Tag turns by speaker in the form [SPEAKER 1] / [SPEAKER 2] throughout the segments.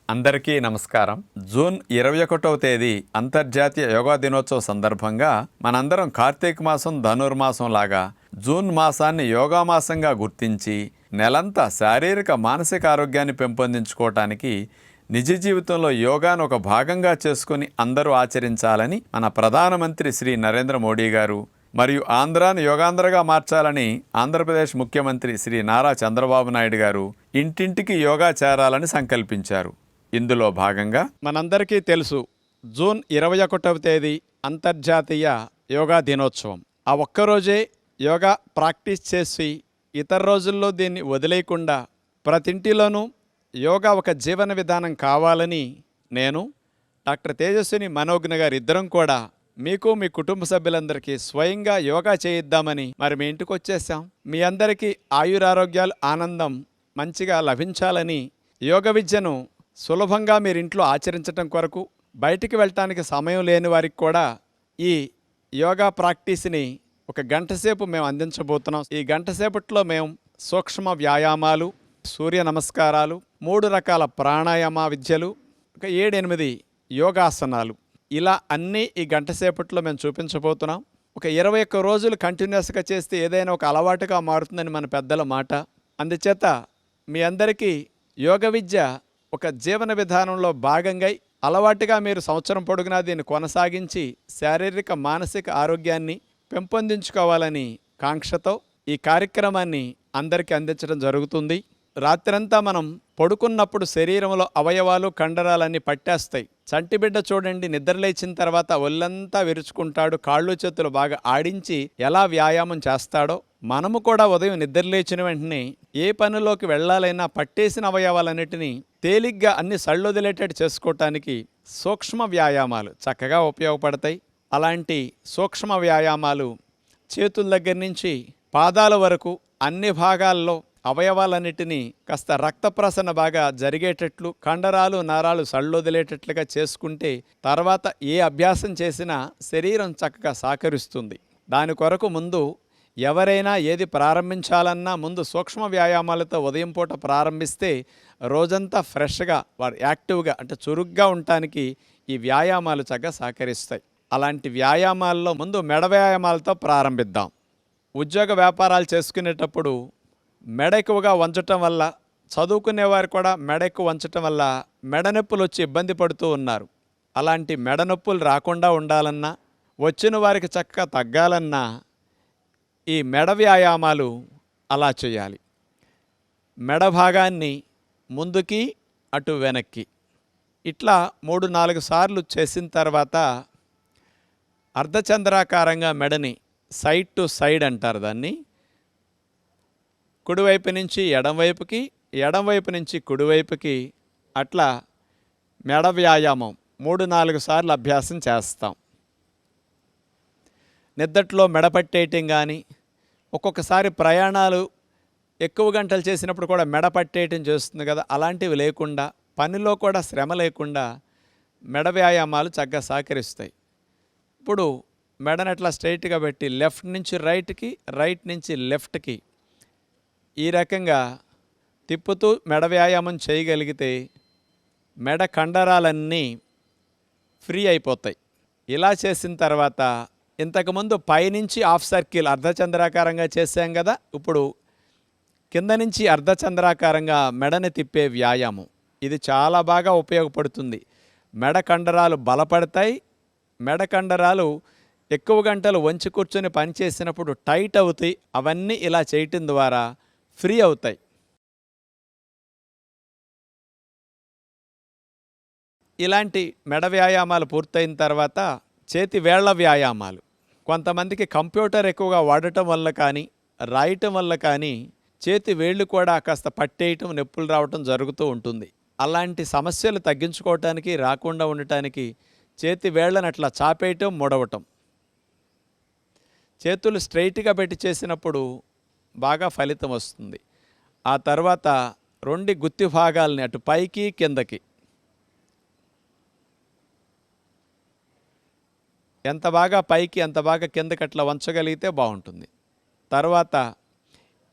[SPEAKER 1] అందరికీ నమస్కారం. జూన్ 21వ తేదీ అంతర్జాతీయ యోగా దినోత్సవ సందర్భంగా మనందరం కార్తీక మాసం ధనుర్మాసం లాగా జూన్ మాసాన్ని యోగా మాసంగా గుర్తించి నెలంతా శారీరక మానసిక ఆరోగ్యాన్ని పెంపొందించుకోవటానికి నిజ జీవితంలో యోగాను ఒక భాగంగా చేసుకుని అందరూ ఆచరించాలని మన ప్రధానమంత్రి శ్రీ నరేంద్ర మోడీ గారు మరియు ఆంధ్రాను యోగాంధ్రగా మార్చాలని ఆంధ్రప్రదేశ్ ముఖ్యమంత్రి శ్రీ నారా చంద్రబాబు నాయుడు గారు ఇంటింటికి యోగా చేరాలని సంకల్పించారు. ఇందులో భాగంగా మనందరికీ తెలుసు, జూన్ 21వ తేదీ అంతర్జాతీయ యోగా దినోత్సవం. ఆ ఒక్కరోజే యోగా ప్రాక్టీస్ చేసి ఇతర రోజుల్లో దీన్ని వదిలేయకుండా ప్రతింటిలోనూ యోగా ఒక జీవన విధానం కావాలని నేను డాక్టర్ తేజస్విని మనోజ్ఞ గారు ఇద్దరం కూడా మీకు మీ కుటుంబ సభ్యులందరికీ స్వయంగా యోగా చేయిద్దామని మీ ఇంటికి వచ్చేసాం. మీ అందరికీ ఆయురారోగ్యాలు ఆనందం మంచిగా లభించాలని యోగ విద్యను సులభంగా మీరు ఇంట్లో ఆచరించటం కొరకు బయటికి వెళ్ళటానికి సమయం లేని వారికి కూడా ఈ యోగా ప్రాక్టీస్ని ఒక గంట సేపు మేము అందించబోతున్నాం. ఈ గంట సేపట్లో మేము సూక్ష్మ వ్యాయామాలు, సూర్య నమస్కారాలు, 3 రకాల ప్రాణాయామ విద్యలు, ఒక 7-8 యోగాసనాలు, ఇలా అన్నీ ఈ గంట సేపట్లో మేము చూపించబోతున్నాం. ఒక 21 రోజులు కంటిన్యూస్గా చేస్తే ఏదైనా ఒక అలవాటుగా మారుతుందని మన పెద్దల మాట. అందుచేత మీ అందరికీ యోగ విద్య ఒక జీవన విధానంలో భాగంగా అలవాటుగా మీరు సంవత్సరం పొడుగునా దీన్ని కొనసాగించి శారీరక మానసిక ఆరోగ్యాన్ని పెంపొందించుకోవాలని కాంక్షతో ఈ కార్యక్రమాన్ని అందరికీ అందించడం జరుగుతుంది. రాత్రంతా మనం పడుకున్నప్పుడు శరీరంలో అవయవాలు కండరాలన్నీ పట్టేస్తాయి. చంటిబిడ్డ చూడండి, నిద్రలేచిన తర్వాత ఒళ్ళంతా విరుచుకుంటాడు, కాళ్ళు చేతులు బాగా ఆడించి ఎలా వ్యాయామం చేస్తాడో మనము కూడా ఉదయం నిద్రలేచిన వెంటనే ఏ పనిలోకి వెళ్ళాలైనా పట్టేసిన అవయవాలన్నిటినీ తేలిగ్గా అన్ని సళ్ళొదిలేటట్టు చేసుకోవటానికి సూక్ష్మ వ్యాయామాలు చక్కగా ఉపయోగపడతాయి. అలాంటి సూక్ష్మ వ్యాయామాలు చేతుల దగ్గర నుంచి పాదాల వరకు అన్ని భాగాల్లో అవయవాలన్నిటినీ కాస్త రక్త ప్రసరణ బాగా జరిగేటట్లు, కండరాలు నరాలు సళ్ళొదిలేటట్లుగా చేసుకుంటే తర్వాత ఏ అభ్యాసం చేసినా శరీరం చక్కగా సహకరిస్తుంది. దాని కొరకు ముందు ఎవరైనా ఏది ప్రారంభించాలన్నా ముందు సూక్ష్మ వ్యాయామాలతో ఉదయం పూట ప్రారంభిస్తే రోజంతా ఫ్రెష్గా వారు యాక్టివ్గా అంటే చురుగ్గా ఉండటానికి ఈ వ్యాయామాలు చక్కగా సహకరిస్తాయి. అలాంటి వ్యాయామాల్లో ముందు మెడ వ్యాయామాలతో ప్రారంభిద్దాం. ఉద్యోగ వ్యాపారాలు చేసుకునేటప్పుడు మెడ ఎక్కువగా వంచటం వల్ల, చదువుకునేవారు కూడా మెడ ఎక్కువ వంచటం వల్ల మెడ నొప్పులు వచ్చి ఇబ్బంది పడుతూ ఉన్నారు. అలాంటి మెడ నొప్పులు రాకుండా ఉండాలన్నా, వచ్చిన వారికి చక్కగా తగ్గాలన్నా ఈ మెడ వ్యాయామాలు అలా చేయాలి. మెడ భాగాన్ని ముందుకి అటు వెనక్కి ఇట్లా 3-4 సార్లు చేసిన తర్వాత అర్ధచంద్రాకారంగా మెడని సైడ్ టు సైడ్ అంటారు దాన్ని, కుడివైపు నుంచి ఎడంవైపుకి, ఎడంవైపు నుంచి కుడివైపుకి అట్లా మెడ వ్యాయామం 3-4 సార్లు అభ్యాసం చేస్తాం. నిద్దట్లో మెడ పట్టేయటం కానీ, ఒక్కొక్కసారి ప్రయాణాలు ఎక్కువ గంటలు చేసినప్పుడు కూడా మెడ పట్టేయటం చేస్తుంది కదా, అలాంటివి లేకుండా పనిలో కూడా శ్రమ లేకుండా మెడ వ్యాయామాలు చక్కగా సహకరిస్తాయి. ఇప్పుడు మెడను అట్లా స్ట్రైట్గా పెట్టి లెఫ్ట్ నుంచి రైట్కి, రైట్ నుంచి లెఫ్ట్కి ఈ రకంగా తిప్పుతూ మెడ వ్యాయామం చేయగలిగితే మెడ కండరాలన్నీ ఫ్రీ అయిపోతాయి. ఇలా చేసిన తర్వాత ఇంతకుముందు పైనుంచి హాఫ్ సర్కిల్ అర్ధచంద్రాకారంగా చేసాం కదా, ఇప్పుడు కింద నుంచి అర్ధచంద్రాకారంగా మెడని తిప్పే వ్యాయామం ఇది చాలా బాగా ఉపయోగపడుతుంది. మెడ కండరాలు బలపడతాయి. మెడ కండరాలు ఎక్కువ గంటలు వంచి కూర్చొని పనిచేసినప్పుడు టైట్ అవుతాయి. అవన్నీ ఇలా చేయటం ద్వారా ఫ్రీ అవుతాయి. ఇలాంటి మెడ వ్యాయామాలు పూర్తయిన తర్వాత చేతి వేళ్ల వ్యాయామాలు. కొంతమందికి కంప్యూటర్ ఎక్కువగా వాడటం వల్ల కానీ, రాయటం వల్ల కానీ చేతి వేళ్ళు కూడా కాస్త పట్టేయటం, నొప్పులు రావటం జరుగుతూ ఉంటుంది. అలాంటి సమస్యలు తగ్గించుకోవటానికి, రాకుండా ఉండటానికి చేతి వేళ్లను అట్లా చాపేయటం, ముడవటం. చేతులు స్ట్రైట్గా పెట్టి చేసినప్పుడు బాగా ఫలితం వస్తుంది. ఆ తర్వాత 2 గుత్తి భాగాలని అటు పైకి కిందకి ఎంత బాగా పైకి ఎంత బాగా కిందకి అట్లా వంచగలిగితే బాగుంటుంది. తర్వాత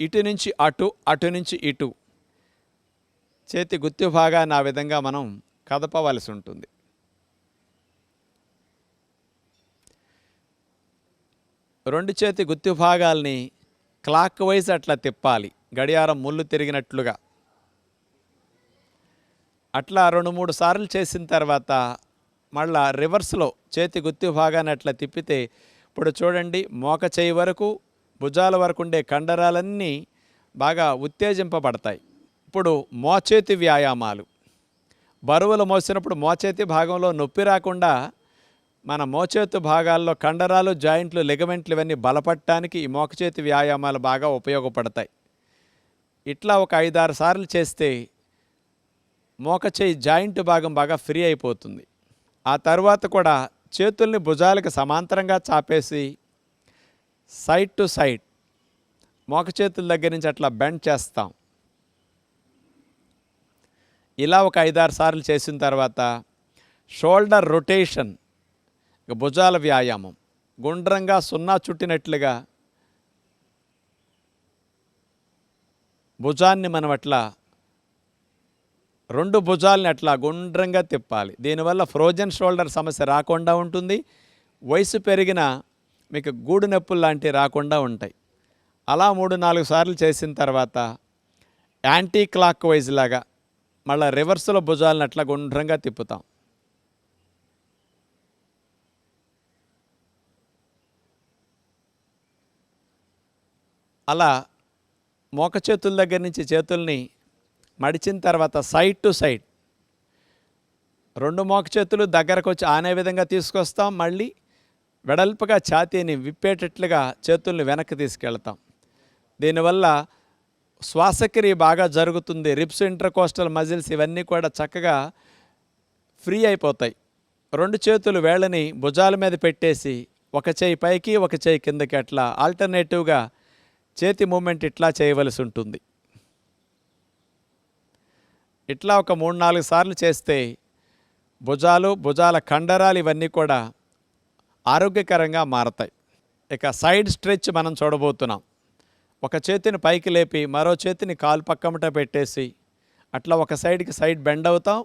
[SPEAKER 1] ఇటు నుంచి అటు, అటు నుంచి ఇటు చేతి గుత్తి భాగాన్ని ఆ విధంగా మనం కదపవలసి ఉంటుంది. రెండు చేతి గుత్తి భాగాల్ని క్లాక్ వైజ్ అట్లా తిప్పాలి, గడియారం ముళ్ళు తిరిగినట్లుగా. అట్లా 2-3 సార్లు చేసిన తర్వాత మళ్ళా రివర్స్లో చేతి గుత్తి భాగాన్ని అట్లా తిప్పితే ఇప్పుడు చూడండి, మోక చేయి వరకు భుజాల వరకు ఉండే కండరాలన్నీ బాగా ఉత్తేజింపబడతాయి. ఇప్పుడు మోచేతి వ్యాయామాలు. బరువులు మోసినప్పుడు మోచేతి భాగంలో నొప్పి రాకుండా మన మోచేతి భాగాల్లో కండరాలు, జాయింట్లు, లిగమెంట్లు ఇవన్నీ బలపడటానికి ఈ మోకచేతి వ్యాయామాలు బాగా ఉపయోగపడతాయి. ఇట్లా ఒక 5-6 సార్లు చేస్తే మోకచేయి జాయింట్ భాగం బాగా ఫ్రీ అయిపోతుంది. ఆ తర్వాత కూడా చేతుల్ని భుజాలకు సమాంతరంగా చాపేసి సైడ్ టు సైడ్ మోకచేతుల దగ్గర నుంచి అట్లా బెండ్ చేస్తాం. ఇలా ఒక 5-6 సార్లు చేసిన తర్వాత షోల్డర్ రొటేషన్, భుజాల వ్యాయామం. గుండ్రంగా సున్నా చుట్టినట్లుగా భుజాన్ని మనం అట్లా 2 భుజాలని అట్లా గుండ్రంగా తిప్పాలి. దీనివల్ల ఫ్రోజన్ షోల్డర్ సమస్య రాకుండా ఉంటుంది. వయసు పెరిగిన మీకు గూడు నొప్పులు లాంటివి రాకుండా ఉంటాయి. అలా 3-4 సార్లు చేసిన తర్వాత యాంటీ క్లాక్ వైజ్ లాగా మళ్ళీ రివర్స్లో భుజాలను అట్లా గుండ్రంగా తిప్పుతాం. అలా మోక చేతుల దగ్గర నుంచి చేతుల్ని మడిచిన తర్వాత సైడ్ టు సైడ్ 2 మోక చేతులు దగ్గరకు వచ్చి ఆనే విధంగా తీసుకొస్తాం. మళ్ళీ వెడల్పుగా ఛాతీని విప్పేటట్లుగా చేతుల్ని వెనక్కి తీసుకెళ్తాం. దీనివల్ల శ్వాసక్రియ బాగా జరుగుతుంది. రిబ్స్, ఇంటర్కోస్టల్ మజిల్స్ ఇవన్నీ కూడా చక్కగా ఫ్రీ అయిపోతాయి. 2 చేతులు వేళ్ళని భుజాల మీద పెట్టేసి ఒక చేయి పైకి ఒక చేయి కిందకి అట్లా ఆల్టర్నేటివ్గా చేతి మూమెంట్ ఇట్లా చేయవలసి ఉంటుంది. ఇట్లా ఒక 3-4 సార్లు చేస్తే భుజాల కండరాలు ఇవన్నీ కూడా ఆరోగ్యకరంగా మారతాయి. ఇక సైడ్ స్ట్రెచ్ మనం చూడబోతున్నాం. ఒక చేతిని పైకి లేపి మరో చేతిని కాలు పక్కమట పెట్టేసి అట్లా ఒక సైడ్కి సైడ్ బెండ్ అవుతాం.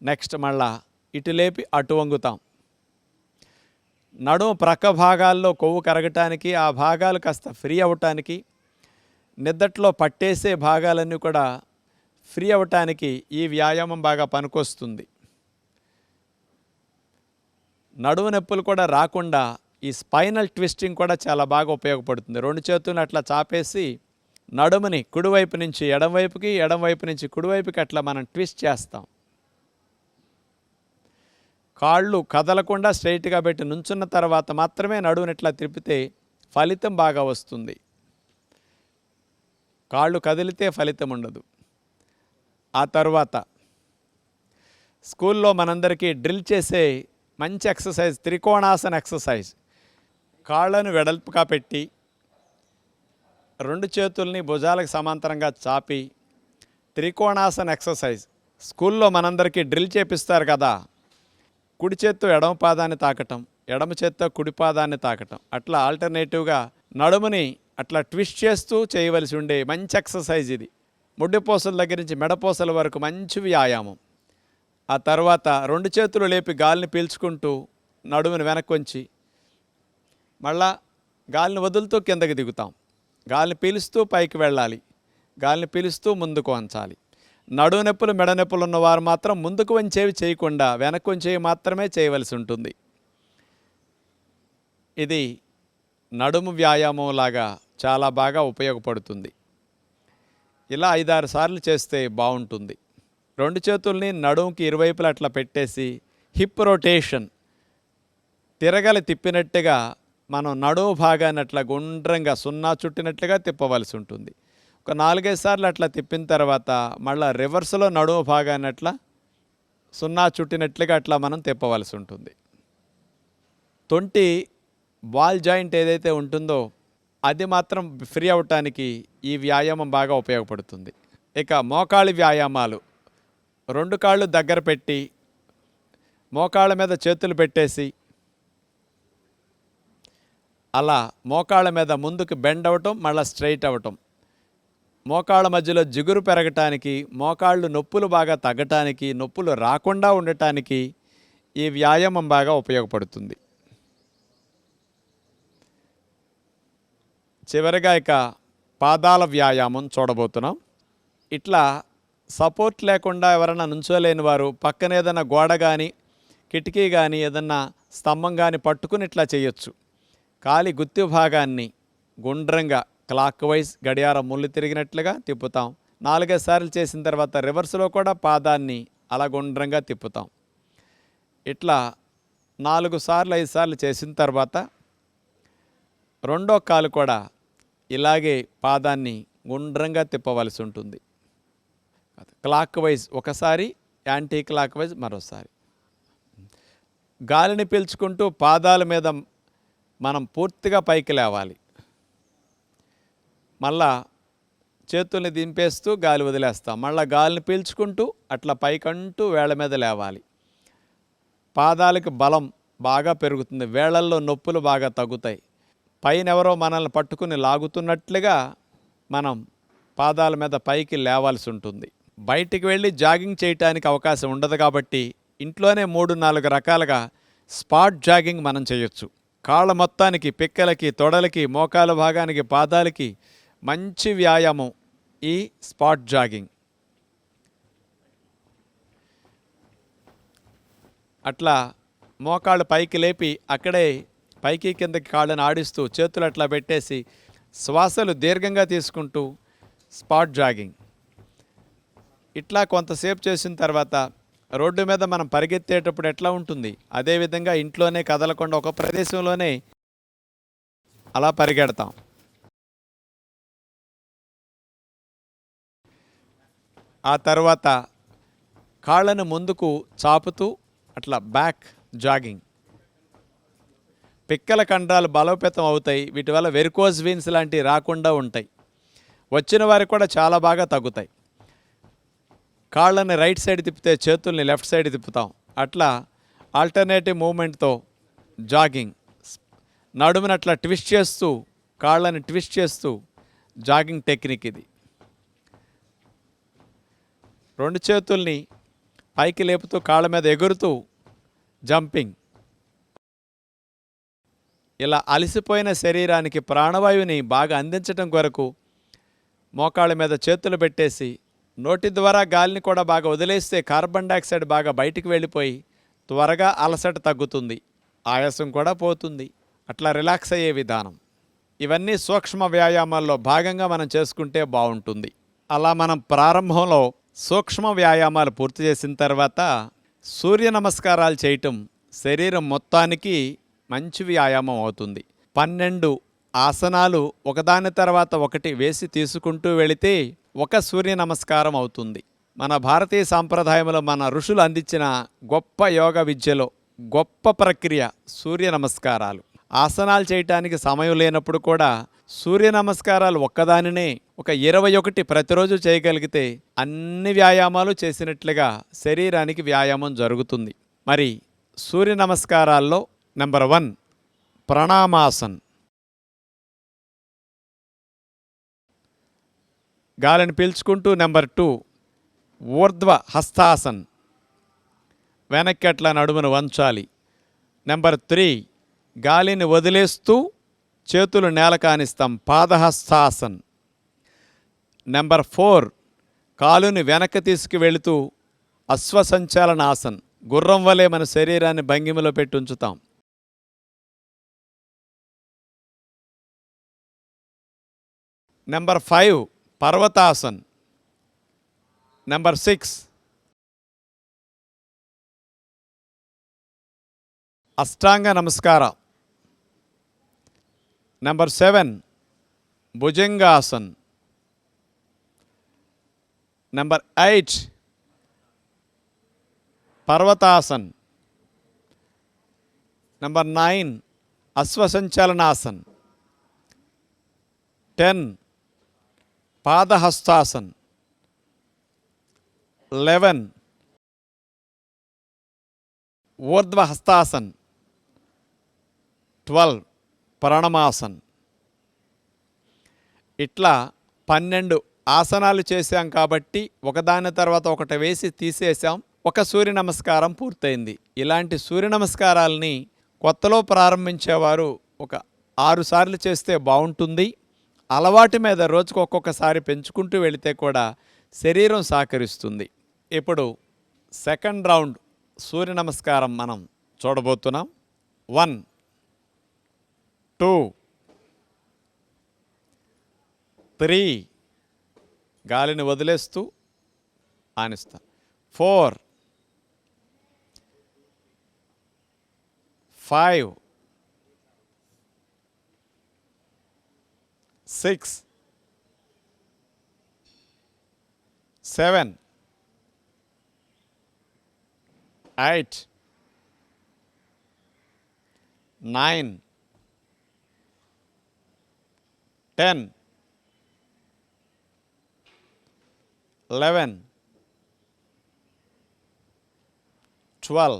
[SPEAKER 1] నెక్స్ట్ మళ్ళా ఇటు లేపి అటు వంగుతాం. నడుము ప్రక్క భాగాల్లో కొవ్వు కరగటానికి, ఆ భాగాలు కాస్త ఫ్రీ అవ్వటానికి, నిద్దట్లో పట్టేసే భాగాలన్నీ కూడా ఫ్రీ అవ్వటానికి ఈ వ్యాయామం బాగా పనికొస్తుంది. నడుము నొప్పులు కూడా రాకుండా ఈ స్పైనల్ ట్విస్టింగ్ కూడా చాలా బాగా ఉపయోగపడుతుంది. 2 చేతులను అట్లా చాపేసి నడుముని కుడివైపు నుంచి ఎడమవైపుకి, ఎడమవైపు నుంచి కుడివైపుకి అట్లా మనం ట్విస్ట్ చేస్తాం. కాళ్ళు కదలకుండా స్ట్రైట్గా పెట్టి నుంచున్న తర్వాత మాత్రమే నడువుని ఇట్లా తిప్పితే ఫలితం బాగా వస్తుంది. కాళ్ళు కదిలితే ఫలితం ఉండదు. ఆ తర్వాత స్కూల్లో మనందరికీ డ్రిల్ చేసే మంచి ఎక్సర్సైజ్ త్రికోణాసన ఎక్సర్సైజ్. కాళ్ళను వెడల్పుగా పెట్టి 2 చేతుల్ని భుజాలకు సమాంతరంగా చాపి త్రికోణాసన ఎక్సర్సైజ్. స్కూల్లో మనందరికీ డ్రిల్ చేపిస్తారు కదా, కుడి చేత్తో ఎడమ పాదాన్ని తాకటం, ఎడమ చేత్తో కుడి పాదాన్ని తాకటం, అట్లా ఆల్టర్నేటివ్గా నడుముని అట్లా ట్విస్ట్ చేస్తూ చేయవలసి ఉండే మంచి ఎక్సర్సైజ్ ఇది. ముడ్డిపోసల దగ్గర నుంచి మెడపోసల వరకు మంచి వ్యాయామం. ఆ తర్వాత 2 చేతులు లేపి గాలిని పీల్చుకుంటూ నడుముని వెనక్కి వంచి మళ్ళా గాలిని వదులుతూ కిందకి దిగుతాం. గాలిని పీలుస్తూ పైకి వెళ్ళాలి, గాలిని పీలుస్తూ ముందుకు వంచాలి. నడుము నొప్పులు, మెడ నొప్పులు ఉన్నవారు మాత్రం ముందుకు వంచేవి చేయకుండా వెనక్కి వంచేవి మాత్రమే చేయవలసి ఉంటుంది. ఇది నడుము వ్యాయామం లాగా చాలా బాగా ఉపయోగపడుతుంది. ఇలా 5-6 సార్లు చేస్తే బాగుంటుంది. 2 చేతుల్ని నడుముకి ఇరువైపులా అట్లా పెట్టేసి హిప్ రొటేషన్, తిరగలి తిప్పినట్టుగా మనం నడుము భాగాన్ని అట్లా గుండ్రంగా సున్నా చుట్టినట్లుగా తిప్పవలసి ఉంటుంది. ఒక 4-5 సార్లు అట్లా తిప్పిన తర్వాత మళ్ళీ రివర్స్లో నడుము భాగాన్ని అట్లా సున్నా చుట్టినట్లుగా అట్లా మనం తిప్పవలసి ఉంటుంది. తొంటి బాల్ జాయింట్ ఏదైతే ఉంటుందో అది మాత్రం ఫ్రీ అవ్వటానికి ఈ వ్యాయామం బాగా ఉపయోగపడుతుంది. ఇక మోకాళ్ళ వ్యాయామాలు. 2 కాళ్ళు దగ్గర పెట్టి మోకాళ్ళ మీద చేతులు పెట్టేసి అలా మోకాళ్ళ మీద ముందుకు బెండ్ అవ్వటం, మళ్ళీ స్ట్రైట్ అవ్వటం. మోకాళ్ళ మధ్యలో జిగురు పెరగటానికి, మోకాళ్ళు నొప్పులు బాగా తగ్గటానికి, నొప్పులు రాకుండా ఉండటానికి ఈ వ్యాయామం బాగా ఉపయోగపడుతుంది. చివరిగా ఇక పాదాల వ్యాయామం చూడబోతున్నాం. ఇట్లా సపోర్ట్ లేకుండా ఎవరైనా నుంచోలేని వారు పక్కన ఏదైనా గోడ కానీ కిటికీ కానీ ఏదన్నా స్తంభం కానీ పట్టుకుని ఇట్లా చేయొచ్చు. కాలి గుత్తి భాగాన్ని గుండ్రంగా క్లాక్ వైజ్ గడియారం ముళ్ళు తిరిగినట్లుగా తిప్పుతాం. 4-5 సార్లు చేసిన తర్వాత రివర్స్లో కూడా పాదాన్ని అలా గుండ్రంగా తిప్పుతాం. ఇట్లా 4 సార్లు 5 సార్లు చేసిన తర్వాత రెండో కాలు కూడా ఇలాగే పాదాన్ని గుండ్రంగా తిప్పవలసి ఉంటుంది. క్లాక్ వైజ్ ఒకసారి, యాంటీ క్లాక్ వైజ్ మరోసారి. గాలిని పీల్చుకుంటూ పాదాల మీద మనం పూర్తిగా పైకి లేవాలి. మళ్ళా చేతుల్ని దింపేస్తూ గాలి వదిలేస్తాం. మళ్ళీ గాలిని పీల్చుకుంటూ అట్లా పైకంటూ వేళ్ళ మీద లేవాలి. పాదాలకు బలం బాగా పెరుగుతుంది. వేళ్ళల్లో నొప్పులు బాగా తగ్గుతాయి. పైన ఎవరో మనల్ని పట్టుకుని లాగుతున్నట్లుగా మనం పాదాల మీద పైకి లేవాల్సి ఉంటుంది. బయటికి వెళ్ళి జాగింగ్ చేయటానికి అవకాశం ఉండదు కాబట్టి ఇంట్లోనే 3-4 రకాలుగా స్పాట్ జాగింగ్ మనం చేయొచ్చు. కాళ్ళ మొత్తానికి, పిక్కలకి, తొడలకి, మోకాల భాగానికి, పాదాలకి మంచి వ్యాయామం ఈ స్పాట్ జాగింగ్. అట్లా మోకాళ్ళు పైకి లేపి అక్కడే పైకి కిందకి కాళ్ళని ఆడిస్తూ చేతులు అట్లా పెట్టేసి శ్వాసలు దీర్ఘంగా తీసుకుంటూ స్పాట్ జాగింగ్. ఇట్లా కొంతసేపు చేసిన తర్వాత రోడ్డు మీద మనం పరిగెత్తేటప్పుడు ఎట్లా ఉంటుంది, అదేవిధంగా ఇంట్లోనే కదలకుండా ఒక ప్రదేశంలోనే అలా పరిగెడతాం. ఆ తర్వాత కాళ్ళను ముందుకు చాపుతూ అట్లా బ్యాక్ జాగింగ్. పిక్కల కండరాలు బలోపేతం అవుతాయి. వీటి వల్ల వెరికోజ్ వీన్స్ లాంటివి రాకుండా ఉంటాయి. వచ్చిన వారికి కూడా చాలా బాగా తగ్గుతాయి. కాళ్ళని రైట్ సైడ్ తిప్పితే చేతుల్ని లెఫ్ట్ సైడ్ తిప్పుతాం. అట్లా ఆల్టర్నేటివ్ మూమెంట్తో జాగింగ్. నడుముని అట్లా ట్విస్ట్ చేస్తూ, కాళ్ళని ట్విస్ట్ చేస్తూ జాగింగ్ టెక్నిక్ ఇది. 2 చేతుల్ని పైకి లేపుతూ కాళ్ళ మీద ఎగురుతూ జంపింగ్. ఇలా అలసిపోయిన శరీరానికి ప్రాణవాయువుని బాగా అందించడం కొరకు మోకాళ్ళ మీద చేతులు పెట్టేసి నోటి ద్వారా గాలిని కూడా బాగా వదిలేస్తే కార్బన్ డైఆక్సైడ్ బాగా బయటికి వెళ్ళిపోయి త్వరగా అలసట తగ్గుతుంది, ఆయాసం కూడా పోతుంది. అట్లా రిలాక్స్ అయ్యే విధానం. ఇవన్నీ సూక్ష్మ వ్యాయామాల్లో భాగంగా మనం చేసుకుంటే బాగుంటుంది. అలా మనం ప్రారంభంలో సూక్ష్మ వ్యాయామాలు పూర్తి చేసిన తర్వాత సూర్య నమస్కారాలు చేయటం శరీరం మొత్తానికి మంచి వ్యాయామం అవుతుంది. 12 ఆసనాలు ఒకదాని తర్వాత ఒకటి వేసి తీసుకుంటూ వెళితే ఒక సూర్య నమస్కారం అవుతుంది. మన భారతీయ సాంప్రదాయంలో మన ఋషులు అందించిన గొప్ప యోగ విద్యలో గొప్ప ప్రక్రియ సూర్య నమస్కారాలు. ఆసనాలు చేయటానికి సమయం లేనప్పుడు కూడా సూర్య నమస్కారాలు ఒక్కదానినే ఒక 21 ప్రతిరోజు చేయగలిగితే అన్ని వ్యాయామాలు చేసినట్లుగా శరీరానికి వ్యాయామం జరుగుతుంది. మరి సూర్య నమస్కారాల్లో నెంబర్ 1 ప్రణామాసన్. గాలిని పీల్చుకుంటూ. నెంబర్ 2 ఊర్ధ్వ హస్తాసన్, వెనక్కి అట్లా నడుమును వంచాలి. నెంబర్ 3 గాలిని వదిలేస్తూ చేతులు నేల కానిస్తాం, పాదహస్తాసన్. నెంబర్ 4 కాలుని వెనక్కి తీసుకువెళుతూ అశ్వసంచాలనాసన్, గుర్రం వలె మన శరీరాన్ని భంగిమలో పెట్టి ఉంచుతాం. నెంబర్ 5 పర్వతాసన్. నెంబర్ 6 అష్టాంగ నమస్కారం. నెంబర్ 7 భుజంగాసన్. నెంబర్ 8 పర్వతాసన్. నెంబర్ 9 అశ్వసంచాలనాసన్. 10 పాదహస్తాసన్. 11 ఊర్ధ్వ హస్తాసన్. 12 ప్రణమాసన్. ఇట్లా 12 ఆసనాలు చేశాం కాబట్టి ఒకదాని తర్వాత ఒకటి వేసి తీసేసాం. ఒక సూర్య నమస్కారం పూర్తయింది. ఇలాంటి సూర్య నమస్కారాలని కొత్తలో ప్రారంభించేవారు ఒక 6 సార్లు చేస్తే బాగుంటుంది. అలవాటు మీద రోజుకు ఒక్కొక్కసారి పెంచుకుంటూ వెళితే కూడా శరీరం సహకరిస్తుంది. ఇప్పుడు సెకండ్ రౌండ్ సూర్య నమస్కారం మనం చూడబోతున్నాం. 1 2 3 గాలిని వదిలేస్తూ ఆనిస్తాం. 4 5 6 7 8 9 10 11 12.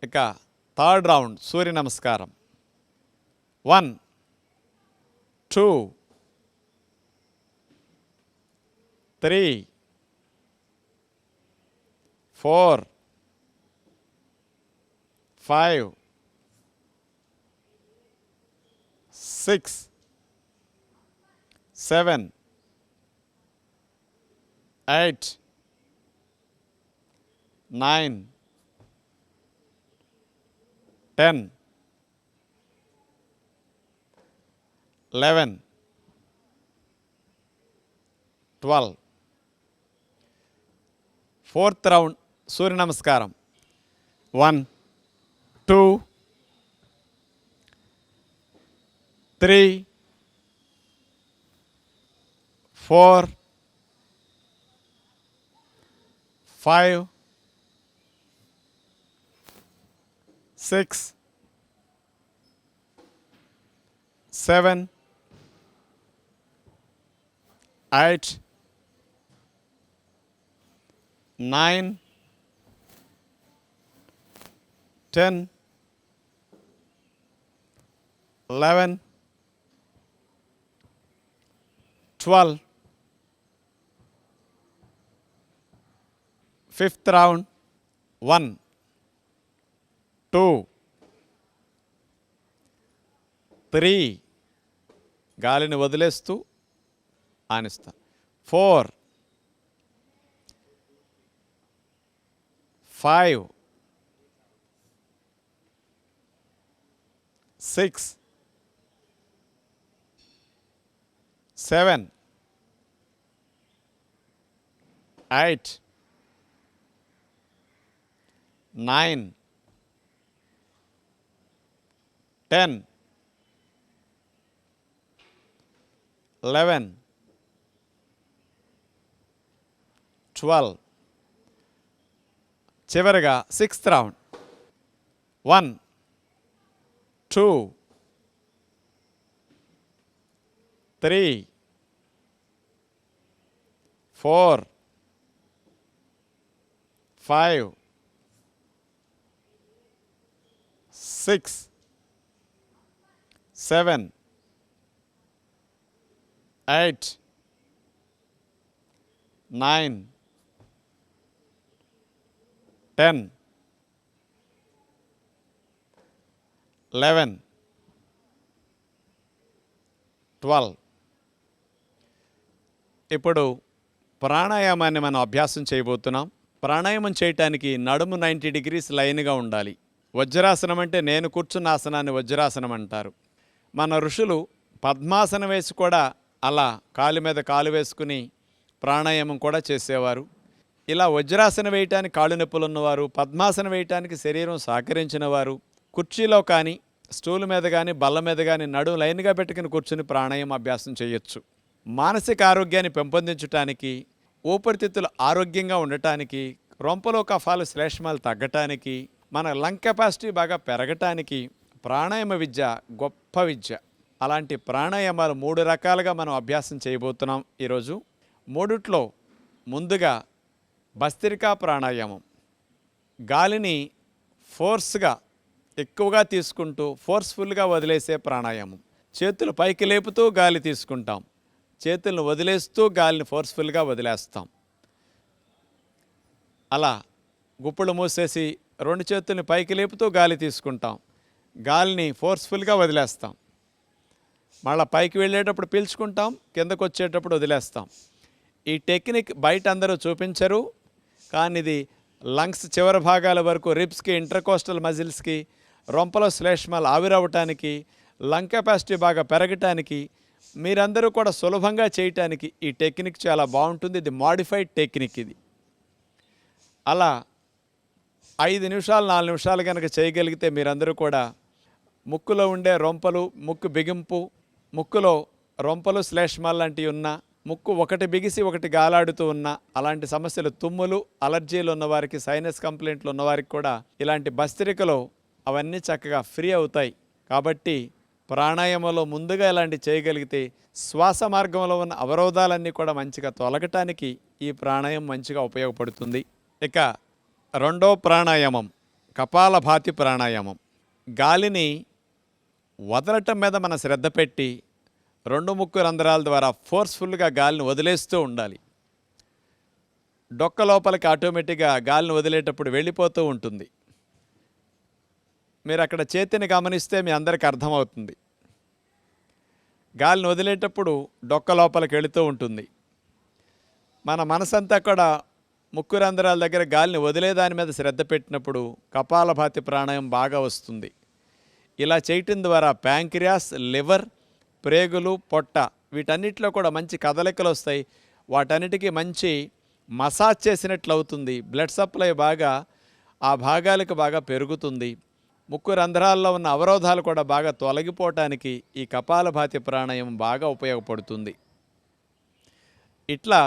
[SPEAKER 1] ఇక థర్డ్ రౌండ్ సూర్య నమస్కారం. 1 2 3 4 5 6 7 8 9 10 11 12. ఫోర్త్ రౌండ్ సూర్య నమస్కారం. 1 2 3 4 5 6 7 8 9 10 11 12. Fifth round. 1 2 3 గాలిని వదిలేస్తూ ఆనిస్తా. 4 5 6 7 8 9 10 11 12. చివరిగా సిక్స్త్ రౌండ్. 1 2 3 4 5 6 7 8 9 10 11 12. ఇప్పుడు ప్రాణాయామాన్ని మనం అభ్యాసం చేయబోతున్నాం. ప్రాణాయామం చేయటానికి నడుము 90 degrees లైన్గా ఉండాలి. వజ్రాసనం అంటే నేను కూర్చున్న ఆసనాన్ని వజ్రాసనం అంటారు. మన ఋషులు పద్మాసనం వేసి కూడా అలా కాలు మీద కాలు వేసుకుని ప్రాణాయామం కూడా చేసేవారు. ఇలా వజ్రాసనం వేయటానికి కాళ్ళు నొప్పులు ఉన్నవారు, పద్మాసనం వేయటానికి శరీరం సహకరించిన వారు కుర్చీలో కానీ స్టూల్ మీద కానీ బల్ల మీద కానీ నడుము లైన్గా పెట్టుకుని కూర్చుని ప్రాణాయామం అభ్యాసం చేయొచ్చు. మానసిక ఆరోగ్యాన్ని పెంపొందించడానికి, ఊపిరితిత్తులు ఆరోగ్యంగా ఉండటానికి, రొంపలో కఫాలు శ్లేష్మాలు తగ్గటానికి, మన లంగ్ కెపాసిటీ బాగా పెరగటానికి ప్రాణాయామ విద్య గొప్ప విద్య. అలాంటి ప్రాణాయామాలు 3 రకాలుగా మనం అభ్యాసం చేయబోతున్నాం ఈరోజు. మూడిట్లో ముందుగా భస్త్రికా ప్రాణాయామం. గాలిని ఫోర్స్గా ఎక్కువగా తీసుకుంటూ ఫోర్స్ఫుల్గా వదిలేసే ప్రాణాయామం. చేతులు పైకి లేపుతూ గాలి తీసుకుంటాం, చేతులను వదిలేస్తూ గాలిని ఫోర్స్ఫుల్గా వదిలేస్తాం. అలా గుప్పులు మూసేసి 2 చేతుల్ని పైకి లేపుతూ గాలి తీసుకుంటాం. గాలిని ఫోర్స్ఫుల్గా వదిలేస్తాం. మళ్ళీ పైకి వెళ్ళేటప్పుడు పీల్చుకుంటాం, కిందకు వచ్చేటప్పుడు వదిలేస్తాం. ఈ టెక్నిక్ బయట అందరూ చూపించరు, కానీ ఇది లంగ్స్ చివరి భాగాల వరకు రిబ్స్కి, ఇంటర్కోస్టల్ మజిల్స్కి, రొంపలో శ్లేష్మాలు ఆవిరవటానికి, లంగ్ కెపాసిటీ బాగా పెరగటానికి, మీరందరూ కూడా సులభంగా చేయటానికి ఈ టెక్నిక్ చాలా బాగుంటుంది. ఇది మాడిఫైడ్ టెక్నిక్. ఇది అలా 5 నిమిషాలు 4 నిమిషాలు కనుక చేయగలిగితే మీరందరూ కూడా ముక్కులో ఉండే రొంపలు, ముక్కు బిగింపు, ముక్కులో రొంపలు శ్లేష్మాలు లాంటివి ఉన్నా, ముక్కు ఒకటి బిగిసి ఒకటి గాలాడుతూ ఉన్నా, అలాంటి సమస్యలు, తుమ్ములు, అలర్జీలు ఉన్నవారికి, సైనస్ కంప్లైంట్లు ఉన్నవారికి కూడా ఇలాంటి భస్త్రికలో అవన్నీ చక్కగా ఫ్రీ అవుతాయి. కాబట్టి ప్రాణాయామంలో ముందుగా ఇలాంటి చేయగలిగితే శ్వాస మార్గంలో ఉన్న అవరోధాలన్నీ కూడా మంచిగా తొలగటానికి ఈ ప్రాణాయామం మంచిగా ఉపయోగపడుతుంది. ఇక రెండో ప్రాణాయామం కపాలభాతి ప్రాణాయామం. గాలిని వదలటం మీద మన శ్రద్ధ పెట్టి 2 ముక్కు రంధ్రాల ద్వారా ఫోర్స్ఫుల్గా గాలిని వదిలేస్తూ ఉండాలి. డొక్క లోపలికి ఆటోమేటిక్గా గాలిని వదిలేటప్పుడు వెళ్ళిపోతూ ఉంటుంది. మీరు అక్కడ చేతిని గమనిస్తే మీ అందరికీ అర్థమవుతుంది. గాలిని వదిలేటప్పుడు డొక్క లోపలికి వెళుతూ ఉంటుంది. మన మనసంతా కూడా ముక్కు రంధ్రాల దగ్గర గాలిని వదిలేదాని మీద శ్రద్ధ పెట్టినప్పుడు కపాలభాతి ప్రాణాయామం బాగా వస్తుంది. ఇలా చేయటం ద్వారా ప్యాంక్రియాస్, లివర్, ప్రేగులు, పొట్ట వీటన్నిటిలో కూడా మంచి కదలికలు వస్తాయి. వాటన్నిటికీ మంచి మసాజ్ చేసినట్లు అవుతుంది. బ్లడ్ సప్లై బాగా ఆ భాగాలకు బాగా పెరుగుతుంది. ముక్కు రంధ్రాల్లో ఉన్న అవరోధాలు కూడా బాగా తొలగిపోవటానికి ఈ కపాలభాతి ప్రాణాయామం బాగా ఉపయోగపడుతుంది. ఇట్లా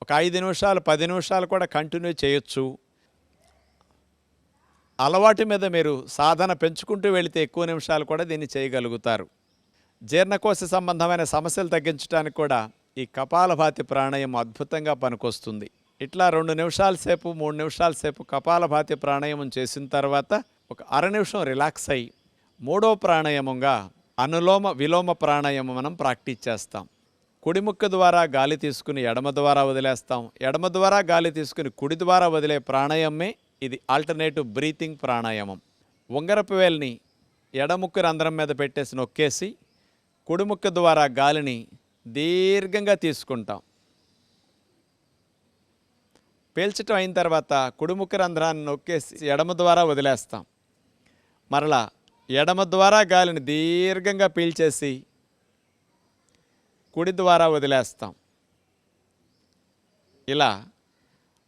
[SPEAKER 1] ఒక 5 నిమిషాలు 10 నిమిషాలు కూడా కంటిన్యూ చేయొచ్చు. అలవాటు మీద మీరు సాధన పెంచుకుంటూ వెళితే ఎక్కువ నిమిషాలు కూడా దీన్ని చేయగలుగుతారు. జీర్ణకోశ సంబంధమైన సమస్యలు తగ్గించడానికి కూడా ఈ కపాలభాతి ప్రాణాయామం అద్భుతంగా పనికొస్తుంది. ఇట్లా 2 నిమిషాల సేపు 3 నిమిషాల సేపు కపాలభాతి ప్రాణాయామం చేసిన తర్వాత ఒక అర నిమిషం రిలాక్స్ అయ్యి మూడో ప్రాణాయామంగా అనులోమ విలోమ ప్రాణాయామం మనం ప్రాక్టీస్ చేస్తాం. కుడి ముక్కు ద్వారా గాలి తీసుకుని ఎడమ ద్వారా వదిలేస్తాం. ఎడమ ద్వారా గాలి తీసుకుని కుడి ద్వారా వదిలే ప్రాణాయామమే ఇది ఆల్టర్నేటివ్ బ్రీతింగ్ ప్రాణాయామం. ఉంగరపు వేలిని ఎడముక్కు రంధ్రం మీద పెట్టేసి నొక్కేసి కుడి ముక్కు ద్వారా గాలిని దీర్ఘంగా తీసుకుంటాం. పీల్చటం అయిన తర్వాత కుడి ముక్కు రంధ్రాన్ని నొక్కేసి ఎడమ ద్వారా వదిలేస్తాం. మరలా ఎడమ ద్వారా గాలిని దీర్ఘంగా పీల్చేసి కుడి ద్వారా వదిలేస్తాం. ఇలా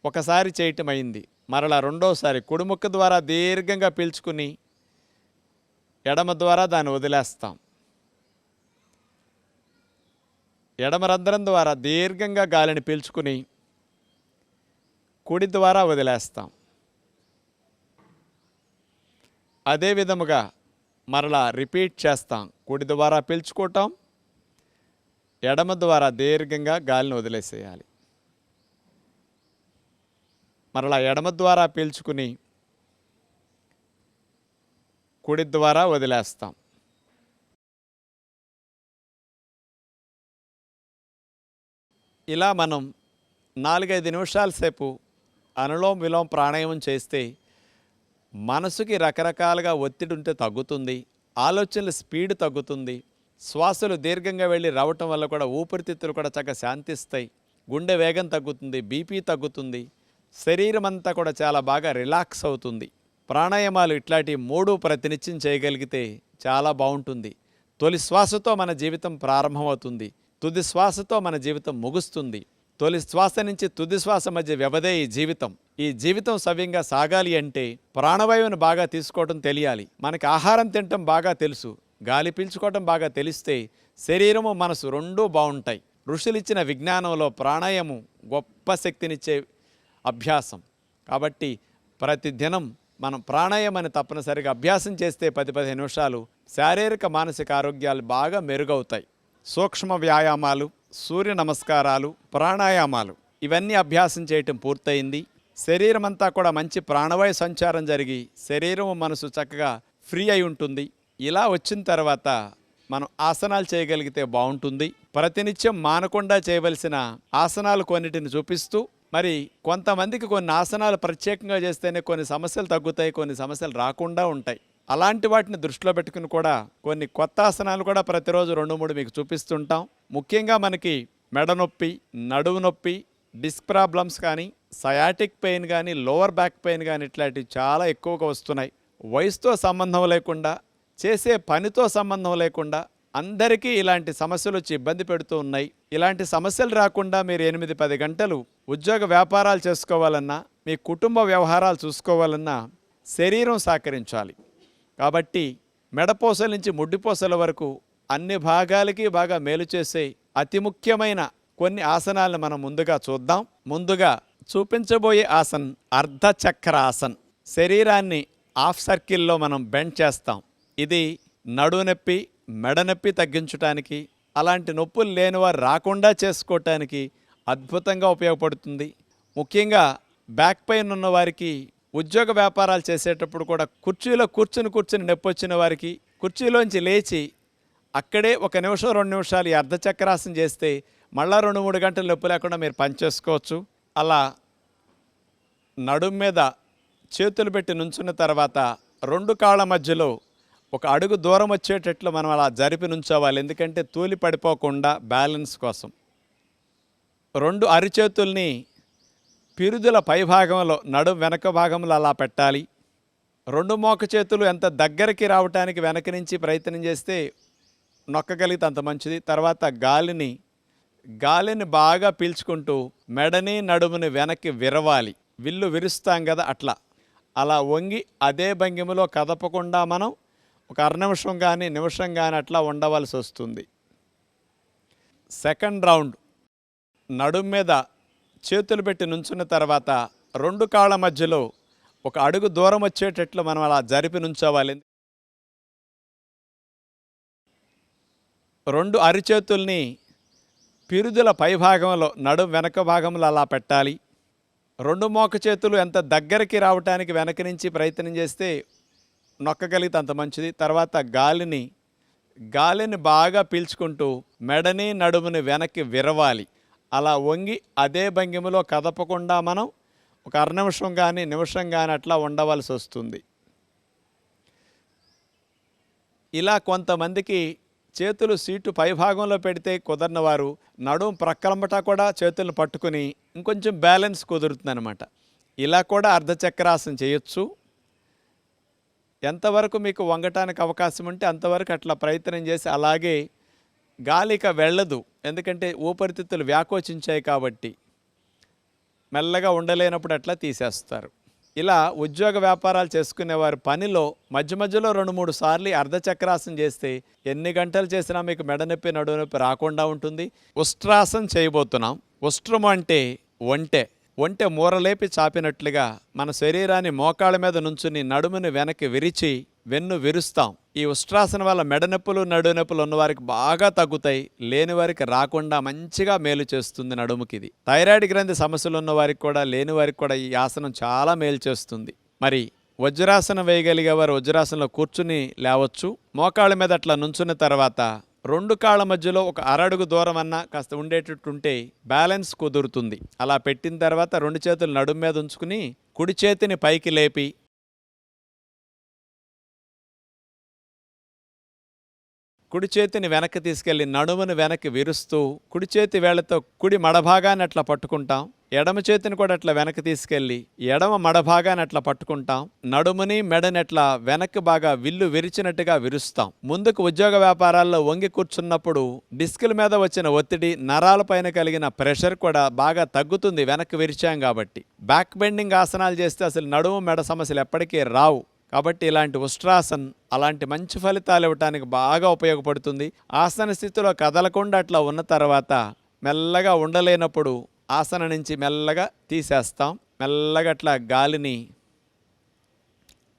[SPEAKER 1] ఒకసారి చేయటం అయింది. మరలా రెండోసారి కుడి ముక్కు ద్వారా దీర్ఘంగా పీల్చుకుని ఎడమ ద్వారా దాన్ని వదిలేస్తాం. ఎడమ రంధ్రం ద్వారా దీర్ఘంగా గాలిని పీల్చుకుని కుడి ద్వారా వదిలేస్తాం. అదే విధముగా మరలా రిపీట్ చేస్తాం. కుడి ద్వారా పీల్చుకోవటం, ఎడమ ద్వారా దీర్ఘంగా గాలిని వదిలేసేయాలి. మరలా ఎడమ ద్వారా పీల్చుకుని కుడి ద్వారా వదిలేస్తాం. ఇలా మనం 4-5 నిమిషాల సేపు అనులోమ విలోమ ప్రాణాయామం చేస్తే మనసుకి రకరకాలుగా ఒత్తిడి ఉంటే తగ్గుతుంది. ఆలోచనల స్పీడ్ తగ్గుతుంది. శ్వాసలు దీర్ఘంగా వెళ్ళి రావటం వల్ల కూడా ఊపిరితిత్తులు కూడా చక్కగా శాంతిస్తాయి. గుండె వేగం తగ్గుతుంది, బీపీ తగ్గుతుంది. శరీరం అంతా కూడా చాలా బాగా రిలాక్స్ అవుతుంది. ప్రాణాయామాలు ఇట్లాంటి 3 ప్రతినిత్యం చేయగలిగితే చాలా బాగుంటుంది. తొలి శ్వాసతో మన జీవితం ప్రారంభమవుతుంది. తుది శ్వాసతో మన జీవితం ముగుస్తుంది. తొలి శ్వాస నుంచి తుది శ్వాస మధ్య వ్యవధే ఈ జీవితం. ఈ జీవితం సవ్యంగా సాగాలి అంటే ప్రాణవాయువును బాగా తీసుకోవటం తెలియాలి. మనకి ఆహారం తినటం బాగా తెలుసు, గాలి పీల్చుకోవటం బాగా తెలిస్తే శరీరము మనసు రెండూ బాగుంటాయి. ఋషులిచ్చిన విజ్ఞానంలో ప్రాణాయామం గొప్ప శక్తినిచ్చే అభ్యాసం. కాబట్టి ప్రతిదినం మనం ప్రాణాయామాన్ని తప్పనిసరిగా అభ్యాసం చేస్తే 10-15 నిమిషాలు శారీరక మానసిక ఆరోగ్యాలు బాగా మెరుగవుతాయి. సూక్ష్మ వ్యాయామాలు, సూర్య నమస్కారాలు, ప్రాణాయామాలు ఇవన్నీ అభ్యాసం చేయటం పూర్తయింది. శరీరం అంతా కూడా మంచి ప్రాణవాయు సంచారం జరిగి శరీరం మనసు చక్కగా ఫ్రీ అయి ఉంటుంది. ఇలా వచ్చిన తర్వాత మనం ఆసనాలు చేయగలిగితే బాగుంటుంది. ప్రతినిత్యం మానకుండా చేయవలసిన ఆసనాలు కొన్నిటిని చూపిస్తూ, మరి కొంతమందికి కొన్ని ఆసనాలు ప్రత్యేకంగా చేస్తేనే కొన్ని సమస్యలు తగ్గుతాయి, కొన్ని సమస్యలు రాకుండా ఉంటాయి. అలాంటి వాటిని దృష్టిలో పెట్టుకుని కూడా కొన్ని కొత్త ఆసనాలు కూడా ప్రతిరోజు 2-3 మీకు చూపిస్తుంటాం. ముఖ్యంగా మనకి మెడ నొప్పి, నడుము నొప్పి, డిస్క్ ప్రాబ్లమ్స్ కానీ, సయాటిక్ పెయిన్ కానీ, లోవర్ బ్యాక్ పెయిన్ కానీ ఇట్లాంటివి చాలా ఎక్కువగా వస్తున్నాయి. వయసుతో సంబంధం లేకుండా, చేసే పనితో సంబంధం లేకుండా అందరికీ ఇలాంటి సమస్యలు వచ్చి ఇబ్బంది పెడుతూ ఉన్నాయి. ఇలాంటి సమస్యలు రాకుండా మీరు 8-10 గంటలు ఉద్యోగ వ్యాపారాలు చేసుకోవాలన్నా, మీ కుటుంబ వ్యవహారాలు చూసుకోవాలన్నా శరీరం సహకరించాలి. కాబట్టి మెడపోసల నుంచి ముడ్డిపోసల వరకు అన్ని భాగాలకి బాగా మేలు చేసే అతి ముఖ్యమైన కొన్ని ఆసనాలను మనం ముందుగా చూద్దాం. ముందుగా చూపించబోయే ఆసన్ అర్ధచక్ర ఆసన్. శరీరాన్ని హాఫ్ సర్కిల్లో మనం బెండ్ చేస్తాం. ఇది నడుము నొప్పి, మెడ నొప్పి తగ్గించడానికి, అలాంటి నొప్పులు లేని వారు రాకుండా చేసుకోవటానికి అద్భుతంగా ఉపయోగపడుతుంది. ముఖ్యంగా బ్యాక్ పెయిన్ ఉన్న వారికి, ఉద్యోగ వ్యాపారాలు చేసేటప్పుడు కూడా కుర్చీలో కూర్చుని నొప్పి వచ్చిన వారికి కుర్చీలోంచి లేచి అక్కడే 1 నిమిషం 2 నిమిషాలు ఈ అర్ధచక్రాసనం చేస్తే మళ్ళా 2-3 గంటలు నొప్పి లేకుండా మీరు పనిచేసుకోవచ్చు. అలా నడుము మీద చేతులు పెట్టి నుంచున్న తర్వాత 2 కాళ్ళ మధ్యలో 1 అడుగు దూరం వచ్చేటట్లు మనం అలా జరిపి నుంచోవాలి. ఎందుకంటే తూలి పడిపోకుండా బ్యాలెన్స్ కోసం. 2 అరిచేతుల్ని పిరుదుల పైభాగంలో, నడుము వెనక భాగంలో అలా పెట్టాలి. 2 మోక చేతులు ఎంత దగ్గరికి రావటానికి వెనక నుంచి ప్రయత్నం చేస్తే నొక్కగలిగితే అంత మంచిది. తర్వాత గాలిని బాగా పీల్చుకుంటూ మెడని నడుముని వెనక్కి విరవాలి. విల్లు విరుస్తాం కదా, అలా వంగి అదే భంగిమలో కదపకుండా మనం 1 అర నిమిషం కానీ నిమిషం కానీ అట్లా ఉండవలసి వస్తుంది. సెకండ్ రౌండ్ నడుము మీద చేతులు పెట్టి నుంచున్న తర్వాత 2 కాళ్ళ మధ్యలో 1 అడుగు దూరం వచ్చేటట్లు మనం అలా జరిపి నుంచోవాలి. 2 అరిచేతుల్ని పిరుదుల పైభాగంలో, నడుము వెనక భాగంలో అలా పెట్టాలి. 2 మోక చేతులు ఎంత దగ్గరికి రావటానికి వెనక నుంచి ప్రయత్నం చేస్తే నొక్కగలిగితే అంత మంచిది. తర్వాత గాలిని బాగా పీల్చుకుంటూ మెడని నడుముని వెనక్కి విరవాలి. అలా వంగి అదే భంగిమలో కదపకుండా మనం 1 అర నిమిషం కానీ నిమిషం కానీ అట్లా ఉండవలసి వస్తుంది. ఇలా కొంతమందికి చేతులు సీటు పైభాగంలో పెడితే కుదరని వారు నడుము ప్రక్కలంబటా కూడా చేతులను పట్టుకుని ఇంకొంచెం బ్యాలెన్స్ కుదురుతుందన్నమాట. ఇలా కూడా అర్ధచక్రాసనం చేయొచ్చు. ఎంతవరకు మీకు వంగటానికి అవకాశం ఉంటే అంతవరకు అట్లా ప్రయత్నం చేసి, అలాగే గాలిక వెళ్ళదు, ఎందుకంటే ఊపిరితిత్తులు వ్యాకోచించాయి కాబట్టి మెల్లగా ఉండలేనప్పుడు అట్లా తీసేస్తారు. ఇలా ఉద్యోగ వ్యాపారాలు చేసుకునేవారు పనిలో మధ్యలో 2-3 సార్లు అర్ధచక్రాసనం చేస్తే ఎన్ని గంటలు చేసినా మీకు మెడ నొప్పి, నడుము నొప్పి రాకుండా ఉంటుంది. ఉష్ట్రాసనం చేయబోతున్నాం. ఉష్ట్రం అంటే ఒంటె మూరలేపి చాపినట్లుగా మన శరీరాన్ని మోకాళ్ళ మీద నుంచుని నడుముని వెనక్కి విరిచి వెన్ను విరుస్తాం. ఈ ఉష్ట్రాసనం వల్ల మెడ నొప్పులు, నడుము నొప్పులు ఉన్నవారికి బాగా తగ్గుతాయి. లేని వారికి రాకుండా మంచిగా మేలు చేస్తుంది నడుముకి. ఇది థైరాయిడ్ గ్రంథి సమస్యలు ఉన్న వారికి కూడా, లేని వారికి కూడా ఈ ఆసనం చాలా మేలు చేస్తుంది. మరి వజ్రాసనం వేయగలిగే వారు వజ్రాసనంలో కూర్చుని లేవచ్చు. మోకాళ్ళ మీద అట్లా నుంచున్న తర్వాత 2 కాళ్ళ మధ్యలో 1 అరడుగు దూరం అన్నా కాస్త ఉండేటట్టుంటే బ్యాలెన్స్ కుదురుతుంది. అలా పెట్టిన తర్వాత 2 చేతులు నడుము మీద ఉంచుకుని కుడి చేతిని పైకి లేపి కుడి చేతిని వెనక్కి తీసుకెళ్ళి నడుమును వెనక్కి విరుస్తూ కుడి చేతి వేళ్లతో కుడి మడభాగాన్ని అట్లా పట్టుకుంటాం. ఎడమ చేతిని కూడా అట్లా వెనక్కి తీసుకెళ్ళి ఎడమ మడభాగాన్ని అట్లా పట్టుకుంటాం. నడుముని మెడని అట్లా వెనక్కి బాగా విల్లు విరిచినట్టుగా విరుస్తాం. ముందుకు ఉద్యోగ వ్యాపారాల్లో వంగి కూర్చున్నప్పుడు డిస్కుల మీద వచ్చిన ఒత్తిడి, నరాలపైన కలిగిన ప్రెషర్ కూడా బాగా తగ్గుతుంది వెనక్కి విరిచాం కాబట్టి. బ్యాక్ బెండింగ్ ఆసనాలు చేస్తే అసలు నడుము మెడ సమస్యలు ఎప్పటికీ రావు. కాబట్టి ఇలాంటి ఉష్ట్రాసన్ అలాంటి మంచి ఫలితాలు ఇవ్వటానికి బాగా ఉపయోగపడుతుంది. ఆసన స్థితిలో కదలకుండా అట్లా ఉన్న తర్వాత మెల్లగా ఉండలేనప్పుడు ఆసనం నుంచి మెల్లగా తీసేస్తాం. మెల్లగా అట్లా గాలిని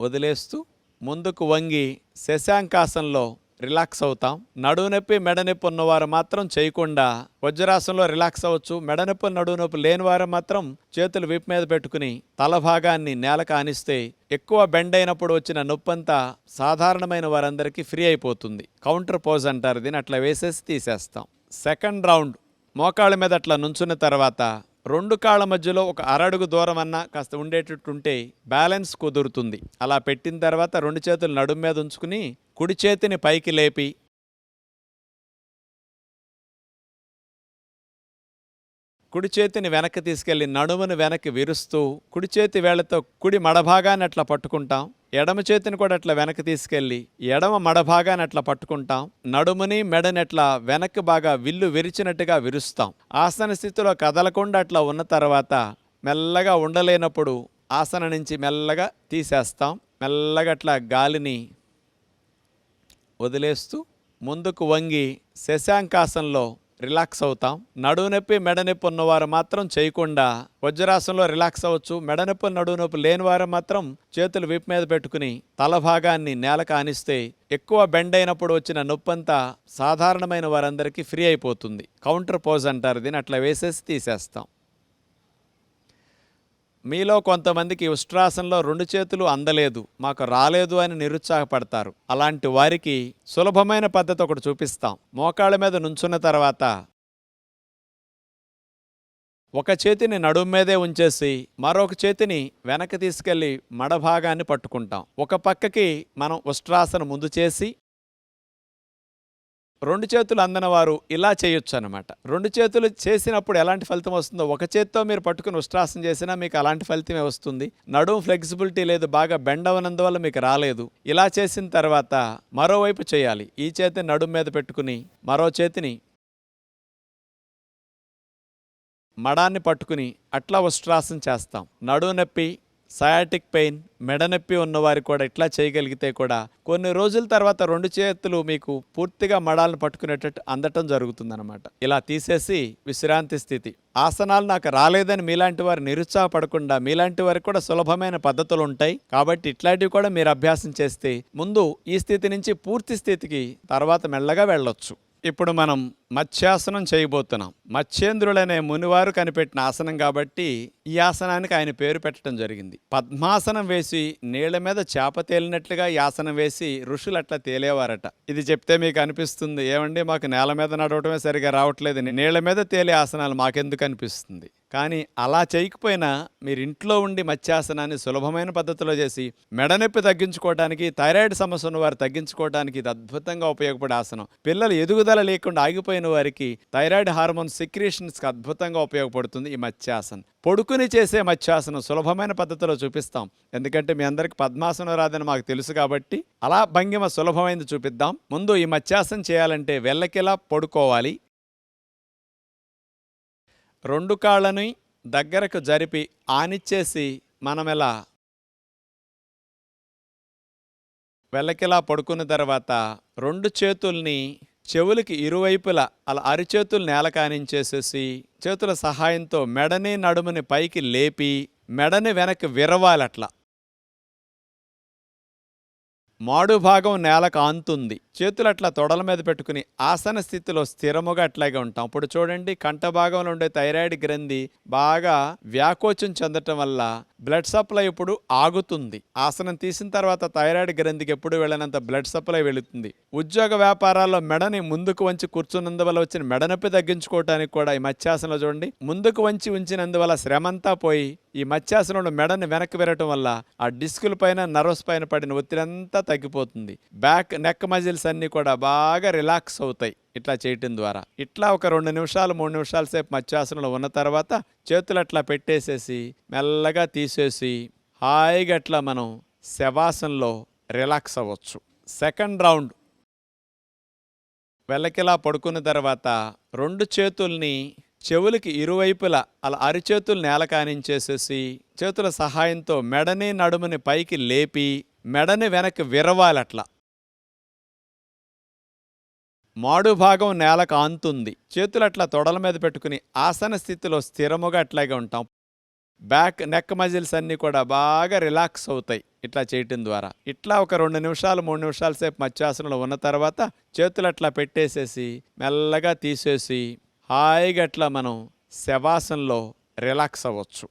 [SPEAKER 1] వదిలేస్తూ ముందుకు వంగి శశాంకాసనంలో రిలాక్స్ అవుతాం. నడుము నొప్పి మెడ నొప్పి ఉన్నవారు మాత్రం చేయకుండా వజ్రాసనంలో రిలాక్స్ అవ్వచ్చు. మెడ నొప్పి నడుము నొప్పి లేని వారు మాత్రం చేతులు వీపు మీద పెట్టుకుని తల భాగాన్ని నేలకు ఆనిస్తే ఎక్కువ బెండ్ అయినప్పుడు వచ్చిన నొప్పంతా సాధారణమైన వారందరికీ ఫ్రీ అయిపోతుంది. కౌంటర్ పోజ్ అంటారు దీన్ని. అట్లా వేసేసి తీసేస్తాం. సెకండ్ రౌండ్ మోకాళ్ళ మీద అట్లా నుంచున్న తర్వాత 2 కాళ్ళ మధ్యలో ఒక అరడుగు దూరం అన్నా కాస్త ఉండేటట్టుంటే బ్యాలెన్స్ కుదురుతుంది. అలా పెట్టిన తర్వాత 2 చేతులు నడుము మీద ఉంచుకుని కుడి చేతిని పైకి లేపి కుడి చేతిని వెనక్కి తీసుకెళ్లి నడుమును వెనక్కి విరుస్తూ కుడి చేతి వేళ్లతో కుడి మడభాగాన్ని అట్లా పట్టుకుంటాం. ఎడమ చేతిని కూడా అట్లా వెనక్కి తీసుకెళ్లి ఎడమ మడభాగాన్ని అట్లా పట్టుకుంటాం. నడుముని మెడని అట్లా వెనక్కి బాగా విల్లు విరిచినట్టుగా విరుస్తాం. ఆసన స్థితిలో కదలకుండా అట్లా ఉన్న తర్వాత మెల్లగా ఉండలేనప్పుడు ఆసన నుంచి మెల్లగా తీసేస్తాం. మెల్లగా అట్లా గాలిని వదిలేస్తూ ముందుకు వంగి శశాంకాసనంలో రిలాక్స్ అవుతాం. నడువు నొప్పి మెడ నొప్పి ఉన్నవారు మాత్రం చేయకుండా వజ్రాసనంలో రిలాక్స్ అవ్వచ్చు. మెడ నొప్పి నడువు నొప్పి లేని వారు మాత్రం చేతులు వీపు మీద పెట్టుకుని తల భాగాన్ని నేలకు ఆనిస్తే ఎక్కువ బెండ్ అయినప్పుడు వచ్చిన నొప్పంతా సాధారణమైన వారందరికీ ఫ్రీ అయిపోతుంది. కౌంటర్ పోజ్ అంటారు దీన్ని. అట్లా వేసేసి తీసేస్తాం. మీలో కొంతమందికి ఉష్ట్రాసనంలో 2 చేతులు అందలేదు, మాకు రాలేదు అని నిరుత్సాహపడతారు. అలాంటి వారికి సులభమైన పద్ధతి ఒకటి చూపిస్తాం. మోకాళ్ళ మీద నుంచున్న తర్వాత ఒక చేతిని నడుము మీదే ఉంచేసి మరొక చేతిని వెనక్కి తీసుకెళ్లి మడభాగాన్ని పట్టుకుంటాం. ఒక పక్కకి మనం ఉష్ట్రాసనం ముందు చేసి 2 చేతులు అందని వారు ఇలా చేయొచ్చు అన్నమాట. 2 చేతులు చేసినప్పుడు ఎలాంటి ఫలితం వస్తుందో ఒక చేత్తో మీరు పట్టుకుని ఉష్ట్రాసనం చేసినా మీకు అలాంటి ఫలితమే వస్తుంది. నడుము ఫ్లెక్సిబిలిటీ లేదు, బాగా బెండ్ అవనందువల్ల మీకు రాలేదు. ఇలా చేసిన తర్వాత మరోవైపు చేయాలి. ఈ చేతిని నడుము మీద పెట్టుకుని మరో చేతిని మడాన్ని పట్టుకుని అట్లా ఉష్ట్రాసనం చేస్తాం. నడుము నొప్పి, సయాటిక్ పెయిన్, మెడ నొప్పి ఉన్నవారు కూడా ఇట్లా చేయగలిగితే కూడా కొన్ని రోజుల తర్వాత 2 చేతులు మీకు పూర్తిగా మడాలను పట్టుకునేటట్టు అందటం జరుగుతుందన్నమాట. ఇలా తీసేసి విశ్రాంతి స్థితి. ఆసనాలు నాకు రాలేదని మీలాంటి వారు నిరుత్సాహపడకుండా మీలాంటి వారికి కూడా సులభమైన పద్ధతులు ఉంటాయి. కాబట్టి ఇట్లాంటివి కూడా మీరు అభ్యాసం చేస్తే ముందు ఈ స్థితి నుంచి పూర్తి స్థితికి తర్వాత మెల్లగా వెళ్ళొచ్చు. ఇప్పుడు మనం మత్స్యాసనం చేయబోతున్నాం. మత్స్యేంద్రులనే మునివారు కనిపెట్టిన ఆసనం కాబట్టి ఈ ఆసనానికి ఆయన పేరు పెట్టడం జరిగింది. పద్మాసనం వేసి నీళ్ల మీద చేప తేలినట్లుగా ఈ ఆసనం వేసి ఋషులు అట్లా తేలేవారట. ఇది చెప్తే మీకు అనిపిస్తుంది, ఏమండి మాకు నేల మీద నడవటమే సరిగా రావట్లేదు, నీళ్ల మీద తేలే ఆసనాలు మాకెందుకు అనిపిస్తుంది. కానీ అలా చేయకపోయినా మీరు ఇంట్లో ఉండి మత్స్యాసనాన్ని సులభమైన పద్ధతిలో చేసి మెడ నొప్పి తగ్గించుకోవడానికి, థైరాయిడ్ సమస్య ఉన్న వారు తగ్గించుకోవడానికి ఇది అద్భుతంగా ఉపయోగపడే ఆసనం. పిల్లలు ఎదుగుదల లేకుండా ఆగిపోయిన వారికి థైరాయిడ్ హార్మోన్ సెక్రీషన్స్కి అద్భుతంగా ఉపయోగపడుతుంది ఈ మత్స్యాసనం. పొడుకుని చేసే మత్స్యాసనం సులభమైన పద్ధతిలో చూపిస్తాం. ఎందుకంటే మీ అందరికి పద్మాసనం రాదని మాకు తెలుసు కాబట్టి అలా భంగిమ సులభమైనది చూపిద్దాం. ముందు ఈ మత్స్యాసనం చేయాలంటే వెల్లకిలా పడుకోవాలి. 2 కాళ్ళని దగ్గరకు జరిపి ఆనిచ్చేసి మనమెలా వెల్లకిలా పడుకున్న తర్వాత 2 చేతుల్ని చెవులకి ఇరువైపులా అలా అరిచేతులు నేలకానించేసేసి చేతుల సహాయంతో మెడని నడుముని పైకి లేపి మెడని వెనక్కి విరవాలి. అట్లా మాడు భాగం నేలకు ఆంతుంది. చేతులు అట్లా తొడల మీద పెట్టుకుని ఆసన స్థితిలో స్థిరముగా అట్లాగే ఉంటాం. ఇప్పుడు చూడండి, కంఠ భాగంలో ఉండే థైరాయిడ్ గ్రంథి బాగా వ్యాకోచం చెందటం వల్ల బ్లడ్ సప్లై ఇప్పుడు ఆగుతుంది. ఆసనం తీసిన తర్వాత థైరాయిడ్ గ్రంథికి ఎప్పుడు వెళ్ళినంత బ్లడ్ సప్లై వెళుతుంది. ఉద్యోగ వ్యాపారాల్లో మెడని ముందుకు వంచి కూర్చున్నందువల్ల వచ్చిన మెడ నొప్పి తగ్గించుకోవటానికి కూడా ఈ మత్స్యాసనంలో చూడండి, ముందుకు వంచి ఉంచినందువల్ల శ్రమంతా పోయి ఈ మత్స్యాసనంలో మెడని వెనక్కి విరగటం వల్ల ఆ డిస్కుల పైన నర్వస్ పైన పడిన ఒత్తిడంతా తగ్గిపోతుంది. బ్యాక్ నెక్ మజిల్స్ అన్నీ కూడా బాగా రిలాక్స్ అవుతాయి ఇట్లా చేయటం ద్వారా. ఇట్లా ఒక 2 నిమిషాలు 3 నిమిషాల సేపు మత్స్యాసనంలో ఉన్న తర్వాత చేతులు అట్లా పెట్టేసేసి మెల్లగా తీసేసి హాయిగా అట్లా మనం శవాసనంలో రిలాక్స్ అవ్వచ్చు. సెకండ్ రౌండ్ వెల్లకిలా పడుకున్న తర్వాత 2 చేతుల్ని చెవులకి ఇరువైపులా అలా అరిచేతులు నేలకానించేసేసి చేతుల సహాయంతో మెడని నడుముని పైకి లేపి మెడని వెనక్కి విరవాలి. అట్లా మాడు భాగం నేలకు ఆంతుంది. చేతులు అట్లా తొడల మీద పెట్టుకుని ఆసన స్థితిలో స్థిరముగా అట్లాగే ఉంటాం. బ్యాక్ నెక్ మజిల్స్ అన్నీ కూడా బాగా రిలాక్స్ అవుతాయి ఇట్లా చేయటం ద్వారా. ఇట్లా ఒక 2 నిమిషాలు 3 నిమిషాల సేపు మత్స్యాసనంలో ఉన్న తర్వాత చేతులు అట్లా పెట్టేసేసి మెల్లగా తీసేసి హాయిగా అట్లా మనం శవాసనంలో రిలాక్స్ అవ్వచ్చు.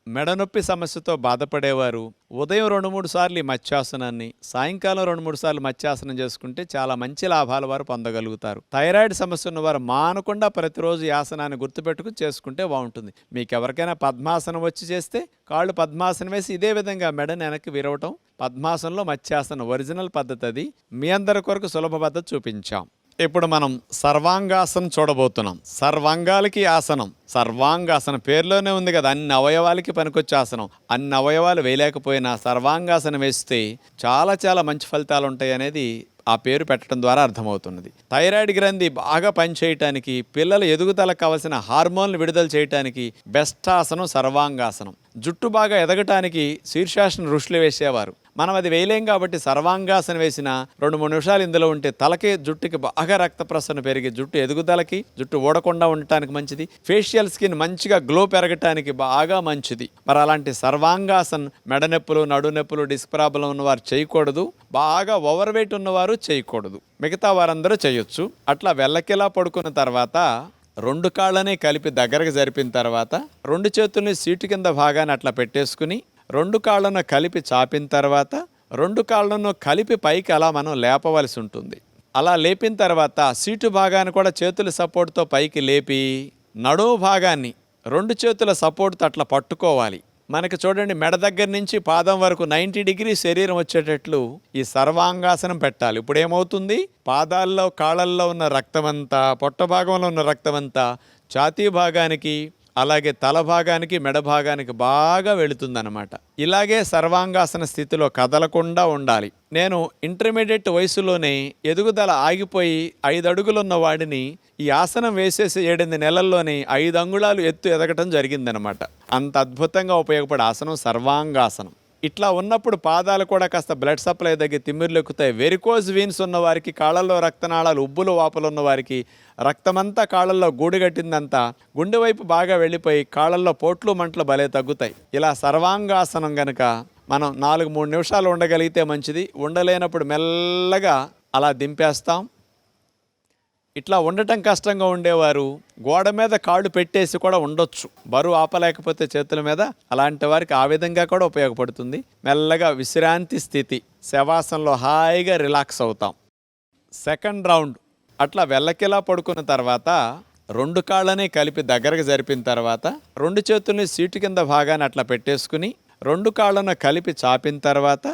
[SPEAKER 1] మెడనొప్పి సమస్యతో బాధపడేవారు ఉదయం 2-3 సార్లు ఈ మత్స్యాసనాన్ని, సాయంకాలం 2-3 సార్లు మత్స్యాసనం చేసుకుంటే చాలా మంచి లాభాలు వారు పొందగలుగుతారు. థైరాయిడ్ సమస్య ఉన్నవారు మానకుండా ప్రతిరోజు ఈ ఆసనాన్ని గుర్తుపెట్టుకుని చేసుకుంటే బాగుంటుంది. మీకు ఎవరికైనా పద్మాసనం వచ్చి చేస్తే కాళ్ళు పద్మాసనం వేసి ఇదే విధంగా మెడని వెనక్కి విరవటం. పద్మాసనంలో మత్స్యాసనం ఒరిజినల్ పద్ధతి అది. మీ అందరి కొరకు సులభ పద్ధతి చూపించాం. ఇప్పుడు మనం సర్వాంగాసనం చూడబోతున్నాం. సర్వాంగాలకి ఆసనం, సర్వాంగాసనం పేరులోనే ఉంది కదా, అన్ని అవయవాలకి పనికొచ్చే ఆసనం. అన్ని అవయవాలు వేయలేకపోయినా సర్వాంగాసనం వేస్తే చాలా చాలా మంచి ఫలితాలు ఉంటాయి అనేది ఆ పేరు పెట్టడం ద్వారా అర్థమవుతున్నది. థైరాయిడ్ గ్రంథి బాగా పనిచేయటానికి, పిల్లల ఎదుగుదలకు కావలసిన హార్మోన్లు విడుదల చేయటానికి బెస్ట్ ఆసనం సర్వాంగాసనం. జుట్టు బాగా ఎదగటానికి శీర్షాసనం ఋషులు వేసేవారు. మనం అది వేయలేం కాబట్టి సర్వాంగాసనం వేసిన 2-3 నిమిషాలు ఇందులో ఉంటే తలకి జుట్టుకి బాగా రక్త ప్రసరణ పెరిగి జుట్టు ఎదుగుదలకి, జుట్టు ఊడకుండా ఉండటానికి మంచిది. ఫేషియల్ స్కిన్ మంచిగా గ్లో పెరగటానికి బాగా మంచిది. మరి అలాంటి సర్వాంగాసన్ మెడనొప్పులు, నడునొప్పులు, డిస్క్ ప్రాబ్లం ఉన్నవారు చేయకూడదు. బాగా ఓవర్ వెయిట్ ఉన్నవారు చేయకూడదు. మిగతా వారందరూ చేయొచ్చు. అట్లా వెల్లకిలా పడుకున్న తర్వాత 2 కాళ్ళని కలిపి దగ్గరకు జరిపిన తర్వాత 2 చేతుల్ని సీటు కింద భాగాన్ని అట్లా పెట్టేసుకుని 2 కాళ్ళను కలిపి చాపిన తర్వాత 2 కాళ్ళను కలిపి పైకి అలా మనం లేపవలసి ఉంటుంది. అలా లేపిన తర్వాత సీటు భాగాన్ని కూడా చేతుల సపోర్ట్తో పైకి లేపి నడుము భాగాన్ని 2 చేతుల సపోర్ట్తో అట్లా పట్టుకోవాలి. మనకి చూడండి, మెడ దగ్గర నుంచి పాదం వరకు 90 డిగ్రీ శరీరం వచ్చేటట్లు ఈ సర్వాంగాసనం పెట్టాలి. ఇప్పుడు ఏమవుతుంది, పాదాల్లో కాళ్ళల్లో ఉన్న రక్తమంతా, పొట్ట భాగంలో ఉన్న రక్తమంతా ఛాతీ భాగానికి, అలాగే తల భాగానికి, మెడ భాగానికి బాగా వెళుతుందన్నమాట. ఇలాగే సర్వాంగాసన స్థితిలో కదలకుండా ఉండాలి. నేను ఇంటర్మీడియట్ వయసులోనే ఎదుగుదల ఆగిపోయి 5 అడుగులున్న వాడిని ఈ ఆసనం వేసేసి 8 నెలల్లోనే 5 అంగుళాలు ఎత్తు ఎదగటం జరిగిందనమాట. అంత అద్భుతంగా ఉపయోగపడే ఆసనం సర్వాంగాసనం. ఇట్లా ఉన్నప్పుడు పాదాలు కూడా కాస్త బ్లడ్ సప్లై తగ్గి తిమ్మిర్లు ఎక్కుతాయి. వెరికోజ్ వీన్స్ ఉన్నవారికి, కాళ్ళల్లో రక్తనాళాలు ఉబ్బులు వాపులు ఉన్నవారికి రక్తమంతా కాళ్ళల్లో గూడుగట్టిందంతా గుండె వైపు బాగా వెళ్ళిపోయి కాళ్ళల్లో పోట్లు మంటలు భలే తగ్గుతాయి. ఇలా సర్వాంగాసనం గనక మనం 4-3 నిమిషాలు ఉండగలిగితే మంచిది. ఉండలేనప్పుడు మెల్లగా అలా దింపేస్తాం. ఇట్లా ఉండటం కష్టంగా ఉండేవారు గోడ మీద కాళ్ళు పెట్టేసి కూడా ఉండొచ్చు, బరువు ఆపలేకపోతే చేతుల మీద. అలాంటి వారికి ఆ విధంగా కూడా ఉపయోగపడుతుంది. మెల్లగా విశ్రాంతి స్థితి, శవాసనంలో హాయిగా రిలాక్స్ అవుతాం. సెకండ్ రౌండ్ అట్లా వెల్లకిలా పడుకున్న తర్వాత 2 కాళ్ళని కలిపి దగ్గరకు జరిపిన తర్వాత 2 చేతుల్ని సీటు కింద భాగాన్ని అట్లా పెట్టేసుకుని 2 కాళ్ళను కలిపి చాపిన తర్వాత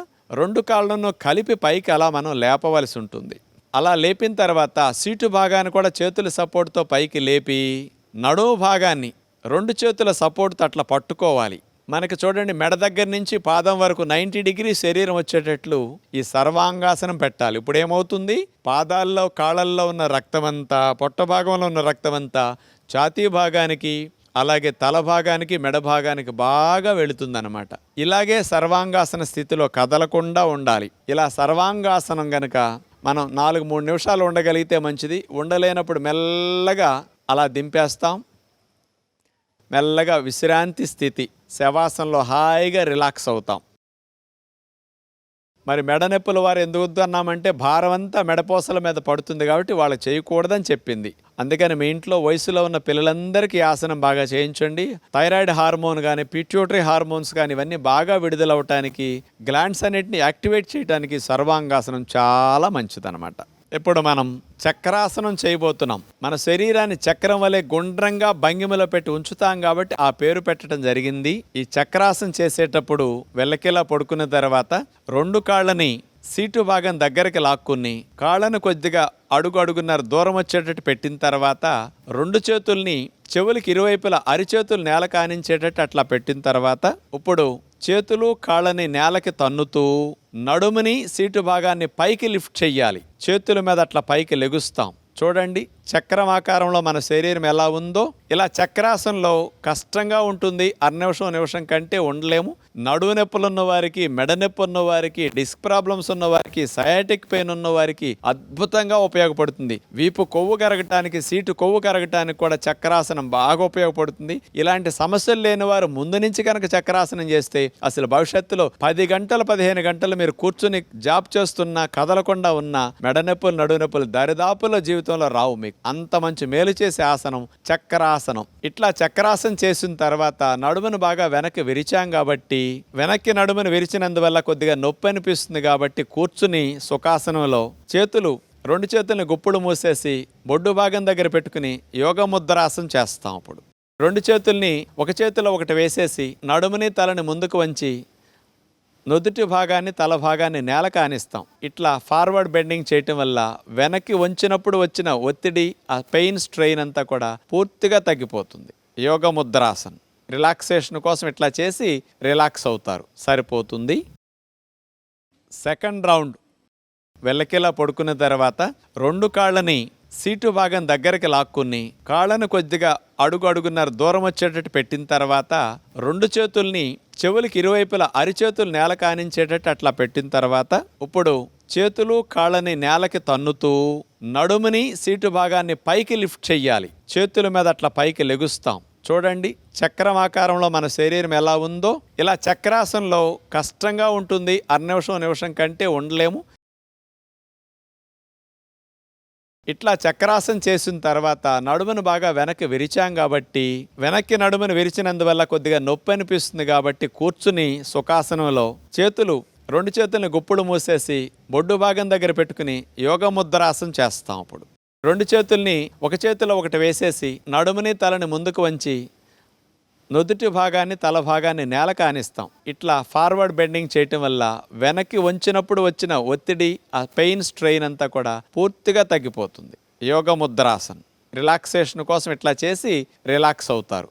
[SPEAKER 1] 2 కాళ్ళను కలిపి పైకి అలా మనం లేపవలసి ఉంటుంది. అలా లేపిన తర్వాత సీటు భాగాన్ని కూడా చేతుల సపోర్ట్తో పైకి లేపి నడుము భాగాన్ని 2 చేతుల సపోర్ట్తో అట్లా పట్టుకోవాలి. మనకి చూడండి, మెడ దగ్గర నుంచి పాదం వరకు 90 డిగ్రీ శరీరం వచ్చేటట్లు ఈ సర్వాంగాసనం పెట్టాలి. ఇప్పుడు ఏమవుతుంది, పాదాల్లో కాళ్ళల్లో ఉన్న రక్తమంతా, పొట్ట భాగంలో ఉన్న రక్తమంతా ఛాతీ భాగానికి, అలాగే తల భాగానికి, మెడ భాగానికి బాగా వెళుతుందన్నమాట. ఇలాగే సర్వాంగాసన స్థితిలో కదలకుండా ఉండాలి. ఇలా సర్వాంగాసనం గనక మనం 4-3 నిమిషాలు ఉండగలిగితే మంచిది. ఉండలేనప్పుడు మెల్లగా అలా దింపేస్తాం. మెల్లగా విశ్రాంతి స్థితి, శవాసనంలో హాయిగా రిలాక్స్ అవుతాం. మరి మెడ నొప్పుల వారు ఎందుకు వద్దు అన్నామంటే భారం అంతా మెడపోసల మీద పడుతుంది కాబట్టి వాళ్ళు చేయకూడదని చెప్పింది. అందుకని మీ ఇంట్లో వయసులో ఉన్న పిల్లలందరికీ ఆసనం బాగా చేయించండి. థైరాయిడ్ హార్మోన్ కానీ, పిట్యూటరీ హార్మోన్స్ కానీ ఇవన్నీ బాగా విడుదలవటానికి, గ్లాండ్స్ అన్నిటిని యాక్టివేట్ చేయడానికి సర్వాంగాసనం చాలా మంచిదన్నమాట. ఇప్పుడు మనం చక్రాసనం చేయబోతున్నాం. మన శరీరాన్ని చక్రం వలె గుండ్రంగా భంగిమలో పెట్టి ఉంచుతాం కాబట్టి ఆ పేరు పెట్టడం జరిగింది. ఈ చక్రాసనం చేసేటప్పుడు వెల్లకిలా పడుకున్న తర్వాత 2 కాళ్ళని సీటు భాగం దగ్గరికి లాక్కుని కాళ్ళను కొద్దిగా అడుగున్నర దూరం వచ్చేటట్టు పెట్టిన తర్వాత 2 చేతుల్ని చెవులకి ఇరువైపులా అరిచేతులు నేల కానించేటట్టు అట్లా పెట్టిన తర్వాత ఇప్పుడు చేతులు కాళ్ళని నేలకి తన్నుతూ నడుముని సీటు భాగాన్ని పైకి లిఫ్ట్ చెయ్యాలి. చేతుల మీద అట్లా పైకి లెగుస్తాం. చూడండి, చక్రం ఆకారంలో మన శరీరం ఎలా ఉందో ఇలా చక్రాసనంలో కష్టంగా ఉంటుంది. నిమిషం కంటే ఉండలేము. నడువు నొప్పులు ఉన్న వారికి, మెడ నొప్పి ఉన్న వారికి, డిస్క్ ప్రాబ్లమ్స్ ఉన్న వారికి, సయాటిక్ పెయిన్ ఉన్న వారికి అద్భుతంగా ఉపయోగపడుతుంది. వీపు కొవ్వు కరగటానికి, సీటు కొవ్వు కరగటానికి కూడా చక్రాసనం బాగా ఉపయోగపడుతుంది. ఇలాంటి సమస్యలు లేని వారు ముందు నుంచి కనుక చక్రాసనం చేస్తే అసలు భవిష్యత్తులో 10 గంటలు 15 గంటలు మీరు కూర్చుని జాబ్ చేస్తున్నా, కదలకుండా ఉన్నా మెడ నొప్పులు, నడువు నొప్పులు దరిదాపులో జీవితంలో రావు. మీకు అంత మంచి మేలు చేసే ఆసనం చక్రాసనం. ఇట్లా చక్రాసనం చేసిన తర్వాత నడుమును బాగా వెనక్కి విరిచాం కాబట్టి, వెనక్కి నడుమును విరిచినందువల్ల కొద్దిగా నొప్పి అనిపిస్తుంది కాబట్టి కూర్చుని సుఖాసనంలో రెండు చేతుల్ని గుప్పుడు మూసేసి బొడ్డు భాగం దగ్గర పెట్టుకుని యోగ ముద్రాసనం చేస్తాం. అప్పుడు రెండు చేతుల్ని ఒక చేతిలో ఒకటి వేసేసి నడుముని తలని ముందుకు వంచి నుదుటి భాగాన్ని, తల భాగాన్ని నేల కానిస్తాం. ఇట్లా ఫార్వర్డ్ బెండింగ్ చేయటం వల్ల వెనక్కి వంచినప్పుడు వచ్చిన ఒత్తిడి, ఆ పెయిన్, స్ట్రెయిన్ అంతా కూడా పూర్తిగా తగ్గిపోతుంది. యోగ ముద్రాసనం రిలాక్సేషన్ కోసం ఇట్లా చేసి రిలాక్స్ అవుతారు, సరిపోతుంది. సెకండ్ రౌండ్ వెల్లకిలా పడుకున్న తర్వాత రెండు కాళ్ళని సీటు భాగం దగ్గరికి లాక్కుని కాళ్ళను కొద్దిగా అడుగున్నర దూరం వచ్చేటట్టు పెట్టిన తర్వాత రెండు చేతుల్ని చెవులకి ఇరువైపులా అరిచేతులు నేల కానించేటట్టు అట్లా పెట్టిన తర్వాత ఇప్పుడు చేతులు కాళ్ళని నేలకి తన్నుతూ నడుముని, సీటు భాగాన్ని పైకి లిఫ్ట్ చెయ్యాలి. చేతుల మీద అట్లా పైకి లెగుస్తాం. చూడండి చక్రం ఆకారంలో మన శరీరం ఎలా ఉందో. ఇలా చక్రాసనంలో కష్టంగా ఉంటుంది. నిమిషం కంటే ఉండలేము. ఇట్లా చక్రాసనం చేసిన తర్వాత నడుమును బాగా వెనక్కి విరిచాం కాబట్టి, వెనక్కి నడుమును విరిచినందువల్ల కొద్దిగా నొప్పి అనిపిస్తుంది కాబట్టి కూర్చుని సుఖాసనంలో రెండు చేతుల్ని గుప్పుడు మూసేసి బొడ్డు భాగం దగ్గర పెట్టుకుని యోగ ముద్రాసనం చేస్తాం. అప్పుడు రెండు చేతుల్ని ఒక చేతిలో ఒకటి వేసేసి నడుముని తలని ముందుకు వంచి నుదుటి భాగాన్ని, తల భాగాన్ని నేల కానిస్తాం. ఇట్లా ఫార్వర్డ్ బెండింగ్ చేయటం వల్ల వెనక్కి వంచినప్పుడు వచ్చిన ఒత్తిడి, ఆ పెయిన్, స్ట్రెయిన్ అంతా కూడా పూర్తిగా తగ్గిపోతుంది. యోగ ముద్రాసనం రిలాక్సేషన్ కోసం ఇట్లా చేసి రిలాక్స్ అవుతారు.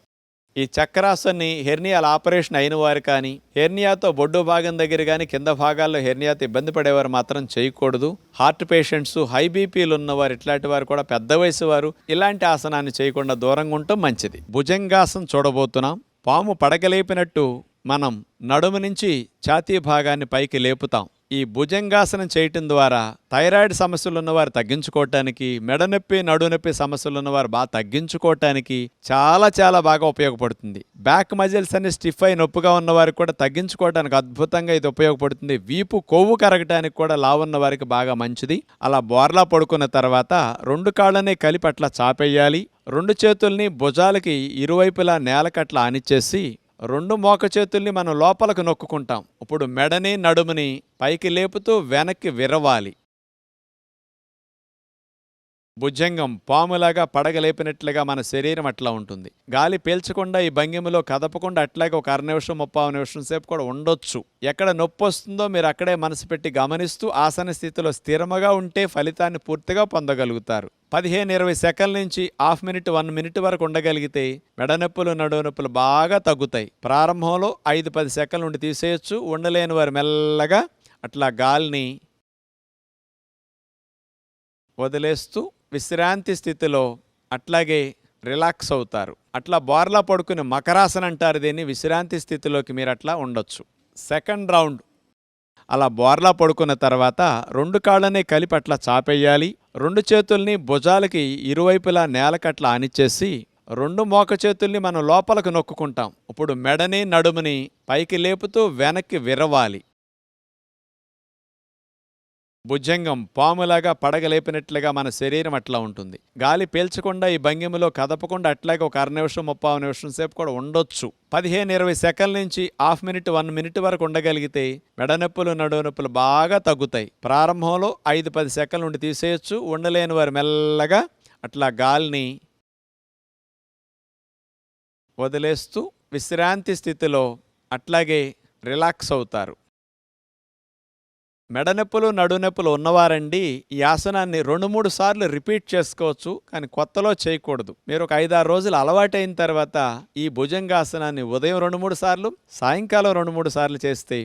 [SPEAKER 1] ఈ చక్రాసన్ని హెర్నియాల ఆపరేషన్ అయిన వారు కానీ, హెర్నియాతో బొడ్డు భాగం దగ్గర కానీ, కింద భాగాల్లో హెర్నియాతో ఇబ్బంది పడేవారు మాత్రం చేయకూడదు. హార్ట్ పేషెంట్స్, హై బీపీలు ఉన్నవారు, ఇట్లాంటి వారు కూడా, పెద్ద వయసు వారు ఇలాంటి ఆసనాన్ని చేయకుండా దూరంగా ఉండటం మంచిది. భుజంగాసనం చూడబోతున్నాం. పాము పడగలేపినట్టు మనం నడుము నుంచి ఛాతీ భాగాన్ని పైకి లేపుతాం. ఈ భుజంగాసనం చేయటం ద్వారా థైరాయిడ్ సమస్యలు ఉన్నవారు తగ్గించుకోవటానికి, మెడనొప్పి, నడునొప్పి సమస్యలు ఉన్నవారు బాగా తగ్గించుకోవటానికి చాలా బాగా ఉపయోగపడుతుంది. బ్యాక్ మజిల్స్ అన్ని స్టిఫ్ అయి నొప్పిగా ఉన్నవారికి కూడా తగ్గించుకోవడానికి అద్భుతంగా ఇది ఉపయోగపడుతుంది. వీపు కొవ్వు కరగటానికి కూడా లావున్న వారికి బాగా మంచిది. అలా బోర్లా పడుకున్న తర్వాత రెండు కాళ్ళని కలిపి అట్లా చాపేయాలి. రెండు చేతుల్ని భుజాలకి ఇరువైపులా నేలకట్లా ఆనిచ్చేసి రెండు మోక చేతుల్ని మనం లోపలకు నొక్కుంటాం. ఇప్పుడు మెడని, నడుముని పైకి లేపుతూ వెనక్కి విరవాలి. భుజంగం పాములాగా పడగలేపినట్లుగా మన శరీరం అట్లా ఉంటుంది. గాలి పీల్చకుండా ఈ భంగిమలో కదపకుండా అట్లాగే ఒక 1 నిమిషం 30 నిమిషం సేపు కూడా ఉండొచ్చు. ఎక్కడ నొప్పి వస్తుందో మీరు అక్కడే మనసు పెట్టి గమనిస్తూ ఆసన స్థితిలో స్థిరముగా ఉంటే ఫలితాన్ని పూర్తిగా పొందగలుగుతారు. 15-20 సెకండ్ల నుంచి హాఫ్ మినిట్ 1 మినిట్ వరకు ఉండగలిగితే మెడనొప్పులు, నడువు నొప్పులు బాగా తగ్గుతాయి. ప్రారంభంలో 5-10 సెకండ్ల నుండి తీసేయచ్చు. ఉండలేని వారు మెల్లగా అట్లా గాలిని వదిలేస్తూ విశ్రాంతి స్థితిలో అట్లాగే రిలాక్స్ అవుతారు. అట్లా బోర్లా పడుకుని మకరాసనం అంటారు దీన్ని. విశ్రాంతి స్థితిలోకి మీరు అట్లా ఉండొచ్చు. సెకండ్ రౌండ్ అలా బోర్లా పడుకున్న తర్వాత రెండు కాళ్ళని కలిపి అట్లా చాపేయాలి. రెండు చేతుల్ని భుజాలకి ఇరువైపులా నేలకట్లా ఆనిచ్చేసి రెండు మోక చేతుల్ని మనం లోపలకు నొక్కుంటాం. ఇప్పుడు మెడని, నడుముని పైకి లేపుతూ వెనక్కి విరవాలి. భుజంగం పాములాగా పడగలేపినట్లుగా మన శరీరం అట్లా ఉంటుంది. గాలి పీల్చకుండా ఈ భంగిమలో కదపకుండా అట్లాగే ఒక 1 నిమిషం 30 నిమిషం సేపు కూడా ఉండొచ్చు. 15-20 సెకండ్ల నుంచి హాఫ్ మినిట్ 1 మినిట్ వరకు ఉండగలిగితే మెడనొప్పులు, నడువు నొప్పులు బాగా తగ్గుతాయి. ప్రారంభంలో 5-10 సెకండ్ల నుండి తీసేయచ్చు. ఉండలేని వారు మెల్లగా అట్లా గాలిని వదిలేస్తూ విశ్రాంతి స్థితిలో అట్లాగే రిలాక్స్ అవుతారు. మెడనొప్పులు, నడునొప్పులు ఉన్నవారండి ఈ ఆసనాన్ని 2-3 సార్లు రిపీట్ చేసుకోవచ్చు. కానీ కొత్తలో చేయకూడదు. మీరు ఒక 5-6 రోజులు అలవాటైన తర్వాత ఈ భుజంగాసనాన్ని ఉదయం 2-3 సార్లు, సాయంకాలం 2-3 సార్లు చేస్తే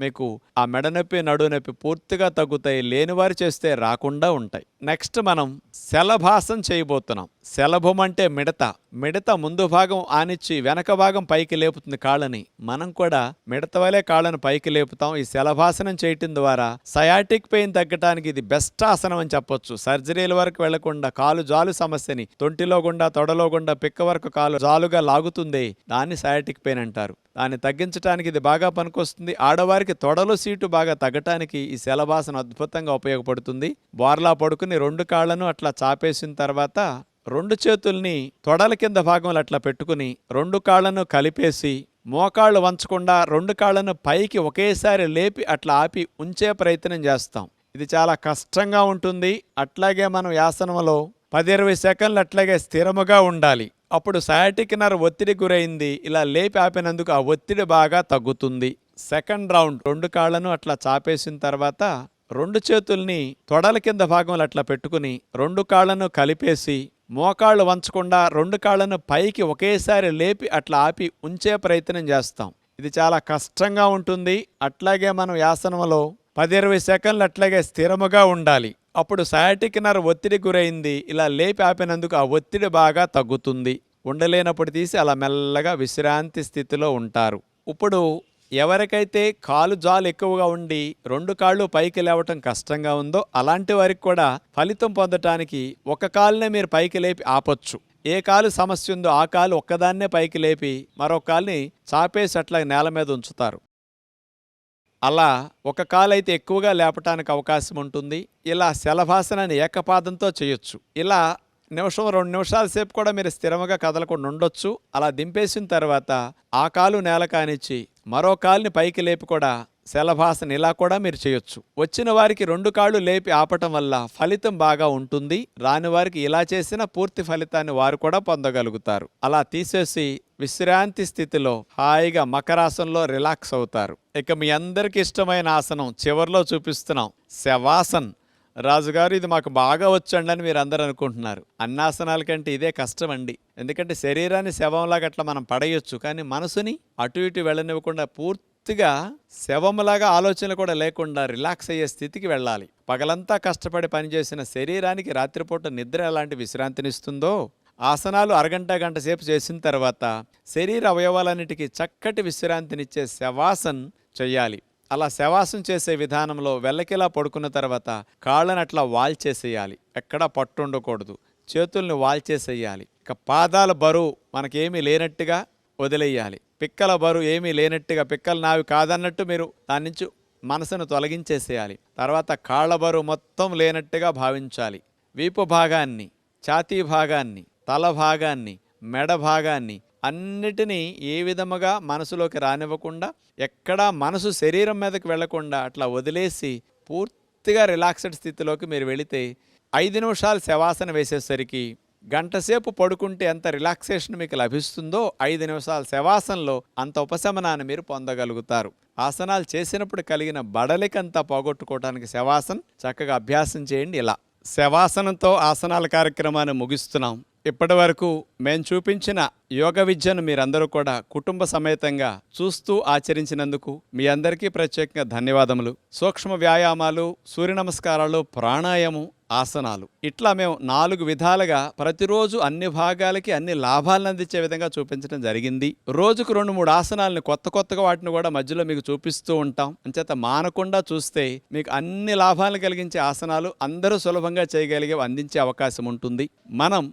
[SPEAKER 1] మీకు ఆ మెడ నొప్పి నడుము నొప్పి పూర్తిగా తగ్గుతాయి. లేనివారు చేస్తే రాకుండా ఉంటాయి. నెక్స్ట్ మనం శలభాసనం చేయబోతున్నాం. శలభం అంటే మిడత ముందు భాగం ఆనిచ్చి వెనక భాగం పైకి లేపుతుంది కాళ్ళని. మనం కూడా మిడత వలె కాళ్ళను పైకి లేపుతాం. ఈ శలభాసనం చేయటం ద్వారా సయాటిక్ పెయిన్ తగ్గటానికి ఇది బెస్ట్ ఆసనం అని చెప్పొచ్చు. సర్జరీల వరకు వెళ్లకుండా కాలు జాలు సమస్యని తొంటిలో గుండా తొడలో గుండా పిక్క వరకు కాలు జాలుగా లాగుతుంది, దాన్ని సయాటిక్ పెయిన్ అంటారు. దాన్ని తగ్గించడానికి ఇది బాగా పనికొస్తుంది. ఆడవారికి తొడలు సీటు బాగా తగ్గటానికి ఈ శలభాసనం అద్భుతంగా ఉపయోగపడుతుంది. బోర్లా పడుకుని 2 కాళ్లను అట్లా చాపేసిన తర్వాత 2 చేతుల్ని తొడల కింద భాగంలో అట్లా పెట్టుకుని 2 కాళ్లను కలిపేసి మోకాళ్ళు వంచకుండా 2 కాళ్లను పైకి ఒకేసారి లేపి అట్లా ఆపి ఉంచే ప్రయత్నం చేస్తాం. ఇది చాలా కష్టంగా ఉంటుంది. అట్లాగే మనం యాసనంలో 10-20 సెకండ్లు అట్లాగే స్థిరముగా ఉండాలి. అప్పుడు సయాటిక్ నర్వ్ ఒత్తిడి గురైంది. ఇలా లేపి ఆపినందుకు ఆ ఒత్తిడి బాగా తగ్గుతుంది. సెకండ్ రౌండ్ 2 కాళ్లను అట్లా చాపేసిన తర్వాత 2 చేతుల్ని తొడల కింద భాగంలో అట్లా పెట్టుకుని 2 కాళ్లను కలిపేసి మోకాళ్ళు వంచకుండా 2 కాళ్లను పైకి ఒకేసారి లేపి అట్లా ఆపి ఉంచే ప్రయత్నం చేస్తాం. ఇది చాలా కష్టంగా ఉంటుంది. అట్లాగే మనం యాసనంలో 10-20 సెకండ్లు అట్లాగే స్థిరముగా ఉండాలి. అప్పుడు సయాటిక్ నర్వ్ ఒత్తిడి గురైంది. ఇలా లేపి ఆపినందుకు ఆ ఒత్తిడి బాగా తగ్గుతుంది. ఉండలేనప్పుడు తీసి అలా మెల్లగా విశ్రాంతి స్థితిలో ఉంటారు. ఇప్పుడు ఎవరికైతే కాలు జాలు ఎక్కువగా ఉండి 2 కాళ్ళు పైకి లేవటం కష్టంగా ఉందో అలాంటి వారికి కూడా ఫలితం పొందటానికి ఒక కాలునే మీరు పైకి లేపి ఆపొచ్చు. ఏ కాలు సమస్య ఉందో ఆ కాలు ఒక్కదాన్నే పైకి లేపి మరో కాలుని చాపేసి అట్లా నేల మీద ఉంచుతారు. అలా ఒక కాలైతే ఎక్కువగా లేపటానికి అవకాశం ఉంటుంది. ఇలా శలభాసనాన్ని ఏకపాదంతో చేయొచ్చు. ఇలా నిమిషం 2 నిమిషాల సేపు కూడా మీరు స్థిరంగా కదలకుండా ఉండొచ్చు. అలా దింపేసిన తర్వాత ఆ కాలు నేల కానిచ్చి మరో కాలుని పైకి లేపి కూడా శలభాసన ఇలా కూడా మీరు చేయొచ్చు. వచ్చిన వారికి 2 కాళ్ళు లేపి ఆపటం వల్ల ఫలితం బాగా ఉంటుంది. రాని వారికి ఇలా చేసిన పూర్తి ఫలితాన్ని వారు కూడా పొందగలుగుతారు. అలా తీసేసి విశ్రాంతి స్థితిలో హాయిగా మకరాసనంలో రిలాక్స్ అవుతారు. ఇక మీ అందరికి ఇష్టమైన ఆసనం చివర్లో చూపిస్తున్నాం, శవాసన్. రాజుగారు ఇది మాకు బాగా వచ్చండి అని మీరు అందరూ అనుకుంటున్నారు. అన్నాసనాల కంటే ఇదే కష్టం అండి. ఎందుకంటే శరీరాన్ని శవంలాగా అట్లా మనం పడేయొచ్చు, కానీ మనసుని అటు ఇటు వెళ్ళనివ్వకుండా పూర్తిగా శవంలాగా ఆలోచనలు కూడా లేకుండా రిలాక్స్ అయ్యే స్థితికి వెళ్ళాలి. పగలంతా కష్టపడి పనిచేసిన శరీరానికి రాత్రిపూట నిద్ర ఎలాంటి విశ్రాంతినిస్తుందో ఆసనాలు అరగంట గంట సేపు చేసిన తర్వాత శరీర అవయవాలన్నిటికీ చక్కటి విశ్రాంతినిచ్చే శవాసన్ చెయ్యాలి. అలా శవాసం చేసే విధానంలో వెల్లకిలా పడుకున్న తర్వాత కాళ్ళని అట్లా వాల్చేసేయాలి. ఎక్కడా పట్టు ఉండకూడదు. చేతుల్ని వాల్చేసేయాలి. ఇక పాదాల బరువు మనకేమీ లేనట్టుగా వదిలేయాలి. పిక్కల బరువు ఏమీ లేనట్టుగా, పిక్కలు నావి కాదన్నట్టు మీరు దాని నుంచి మనసును తొలగించేసేయాలి. తర్వాత కాళ్ళ బరువు మొత్తం లేనట్టుగా భావించాలి. వీపు భాగాన్ని, ఛాతీ భాగాన్ని, తల భాగాన్ని, మెడ భాగాన్ని అన్నిటినీ ఏ విధముగా మనసులోకి రానివ్వకుండా, ఎక్కడా మనసు శరీరం మీదకి వెళ్లకుండా అట్లా వదిలేసి పూర్తిగా రిలాక్స్డ్ స్థితిలోకి మీరు వెళితే 5 నిమిషాలు శవాసన వేసేసరికి గంటసేపు పడుకుంటే ఎంత రిలాక్సేషన్ మీకు లభిస్తుందో 5 నిమిషాల శవాసనలో అంత ఉపశమనాన్ని మీరు పొందగలుగుతారు. ఆసనాలు చేసినప్పుడు కలిగిన బడలికంతా పోగొట్టుకోవడానికి శవాసన చక్కగా అభ్యాసం చేయండి. ఇలా శవాసనంతో ఆసనాల కార్యక్రమాన్ని ముగిస్తున్నాం. ఇప్పటి వరకు మేము చూపించిన యోగ విద్యను మీరందరూ కూడా కుటుంబ సమేతంగా చూస్తూ ఆచరించినందుకు మీ అందరికీ ప్రత్యేకంగా ధన్యవాదములు. సూక్ష్మ వ్యాయామాలు, సూర్య నమస్కారాలు, ప్రాణాయామం, ఆసనాలు ఇట్లా మేము 4 విధాలుగా ప్రతిరోజు అన్ని భాగాలకి అన్ని లాభాలను అందించే విధంగా చూపించడం జరిగింది. రోజుకు 2-3 ఆసనాలను కొత్తగా వాటిని కూడా మధ్యలో మీకు చూపిస్తూ ఉంటాం. అంచేత మానకుండా చూస్తే మీకు అన్ని లాభాలను కలిగించే ఆసనాలు అందరూ సులభంగా చేయగలిగే అందించే అవకాశం ఉంటుంది. మనం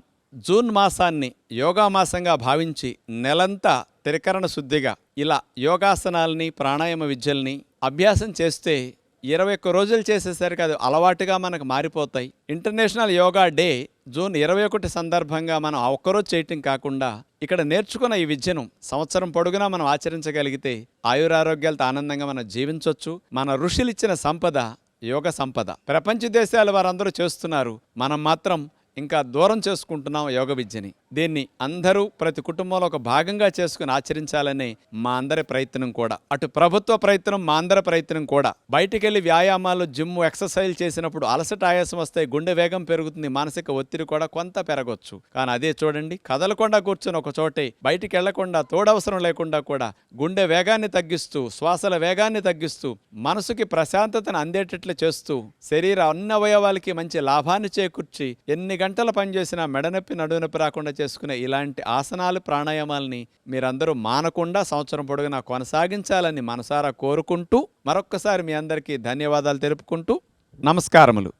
[SPEAKER 1] జూన్ మాసాన్ని యోగా మాసంగా భావించి నెలంతా త్రికరణ శుద్ధిగా ఇలా యోగాసనాలని, ప్రాణాయామ విద్యల్ని అభ్యాసం చేస్తే 21 రోజులు చేసేసరికి అది అలవాటుగా మనకు మారిపోతాయి. ఇంటర్నేషనల్ యోగా డే జూన్ 21 సందర్భంగా మనం ఒక్కరోజు చేయటం కాకుండా ఇక్కడ నేర్చుకున్న ఈ విద్యను సంవత్సరం పొడుగునా మనం ఆచరించగలిగితే ఆయురారోగ్యాలతో ఆనందంగా మనం జీవించవచ్చు. మన ఋషులిచ్చిన సంపద యోగ సంపద. ప్రపంచ దేశాల వారందరూ చేస్తున్నారు, మనం మాత్రం ఇంకా దూరం చేసుకుంటున్నాం యోగ విద్యని. దీన్ని అందరూ ప్రతి కుటుంబంలో ఒక భాగంగా చేసుకుని ఆచరించాలని మా అందరి ప్రయత్నం కూడా. అటు ప్రభుత్వ ప్రయత్నం, మా అందరి ప్రయత్నం కూడా. బయటికి వెళ్ళి వ్యాయామాలు, జిమ్, ఎక్సర్సైజ్ చేసినప్పుడు అలసట, ఆయాసం వస్తాయి, గుండె వేగం పెరుగుతుంది, మానసిక ఒత్తిడి కూడా కొంత పెరగొచ్చు. కానీ అదే చూడండి, కదలకుండా కూర్చొని ఒక చోటే బయటికి వెళ్లకుండా, తోడవసరం లేకుండా కూడా గుండె వేగాన్ని తగ్గిస్తూ, శ్వాసల వేగాన్ని తగ్గిస్తూ, మనసుకి ప్రశాంతతను అందేటట్లు చేస్తూ, శరీర అన్ని అవయవాలకి మంచి లాభాన్ని చేకూర్చి ఎన్ని గంటలు పనిచేసినా మెడనొప్పి, నడునొప్పి రాకుండా చేసుకునే ఇలాంటి ఆసనాలు, ప్రాణాయామాలని మీరందరూ మానకుండా సంవత్సరం పొడుగునా కొనసాగించాలని మనసారా కోరుకుంటూ మరొక్కసారి మీ అందరికీ ధన్యవాదాలు తెలుపుకుంటూ నమస్కారములు.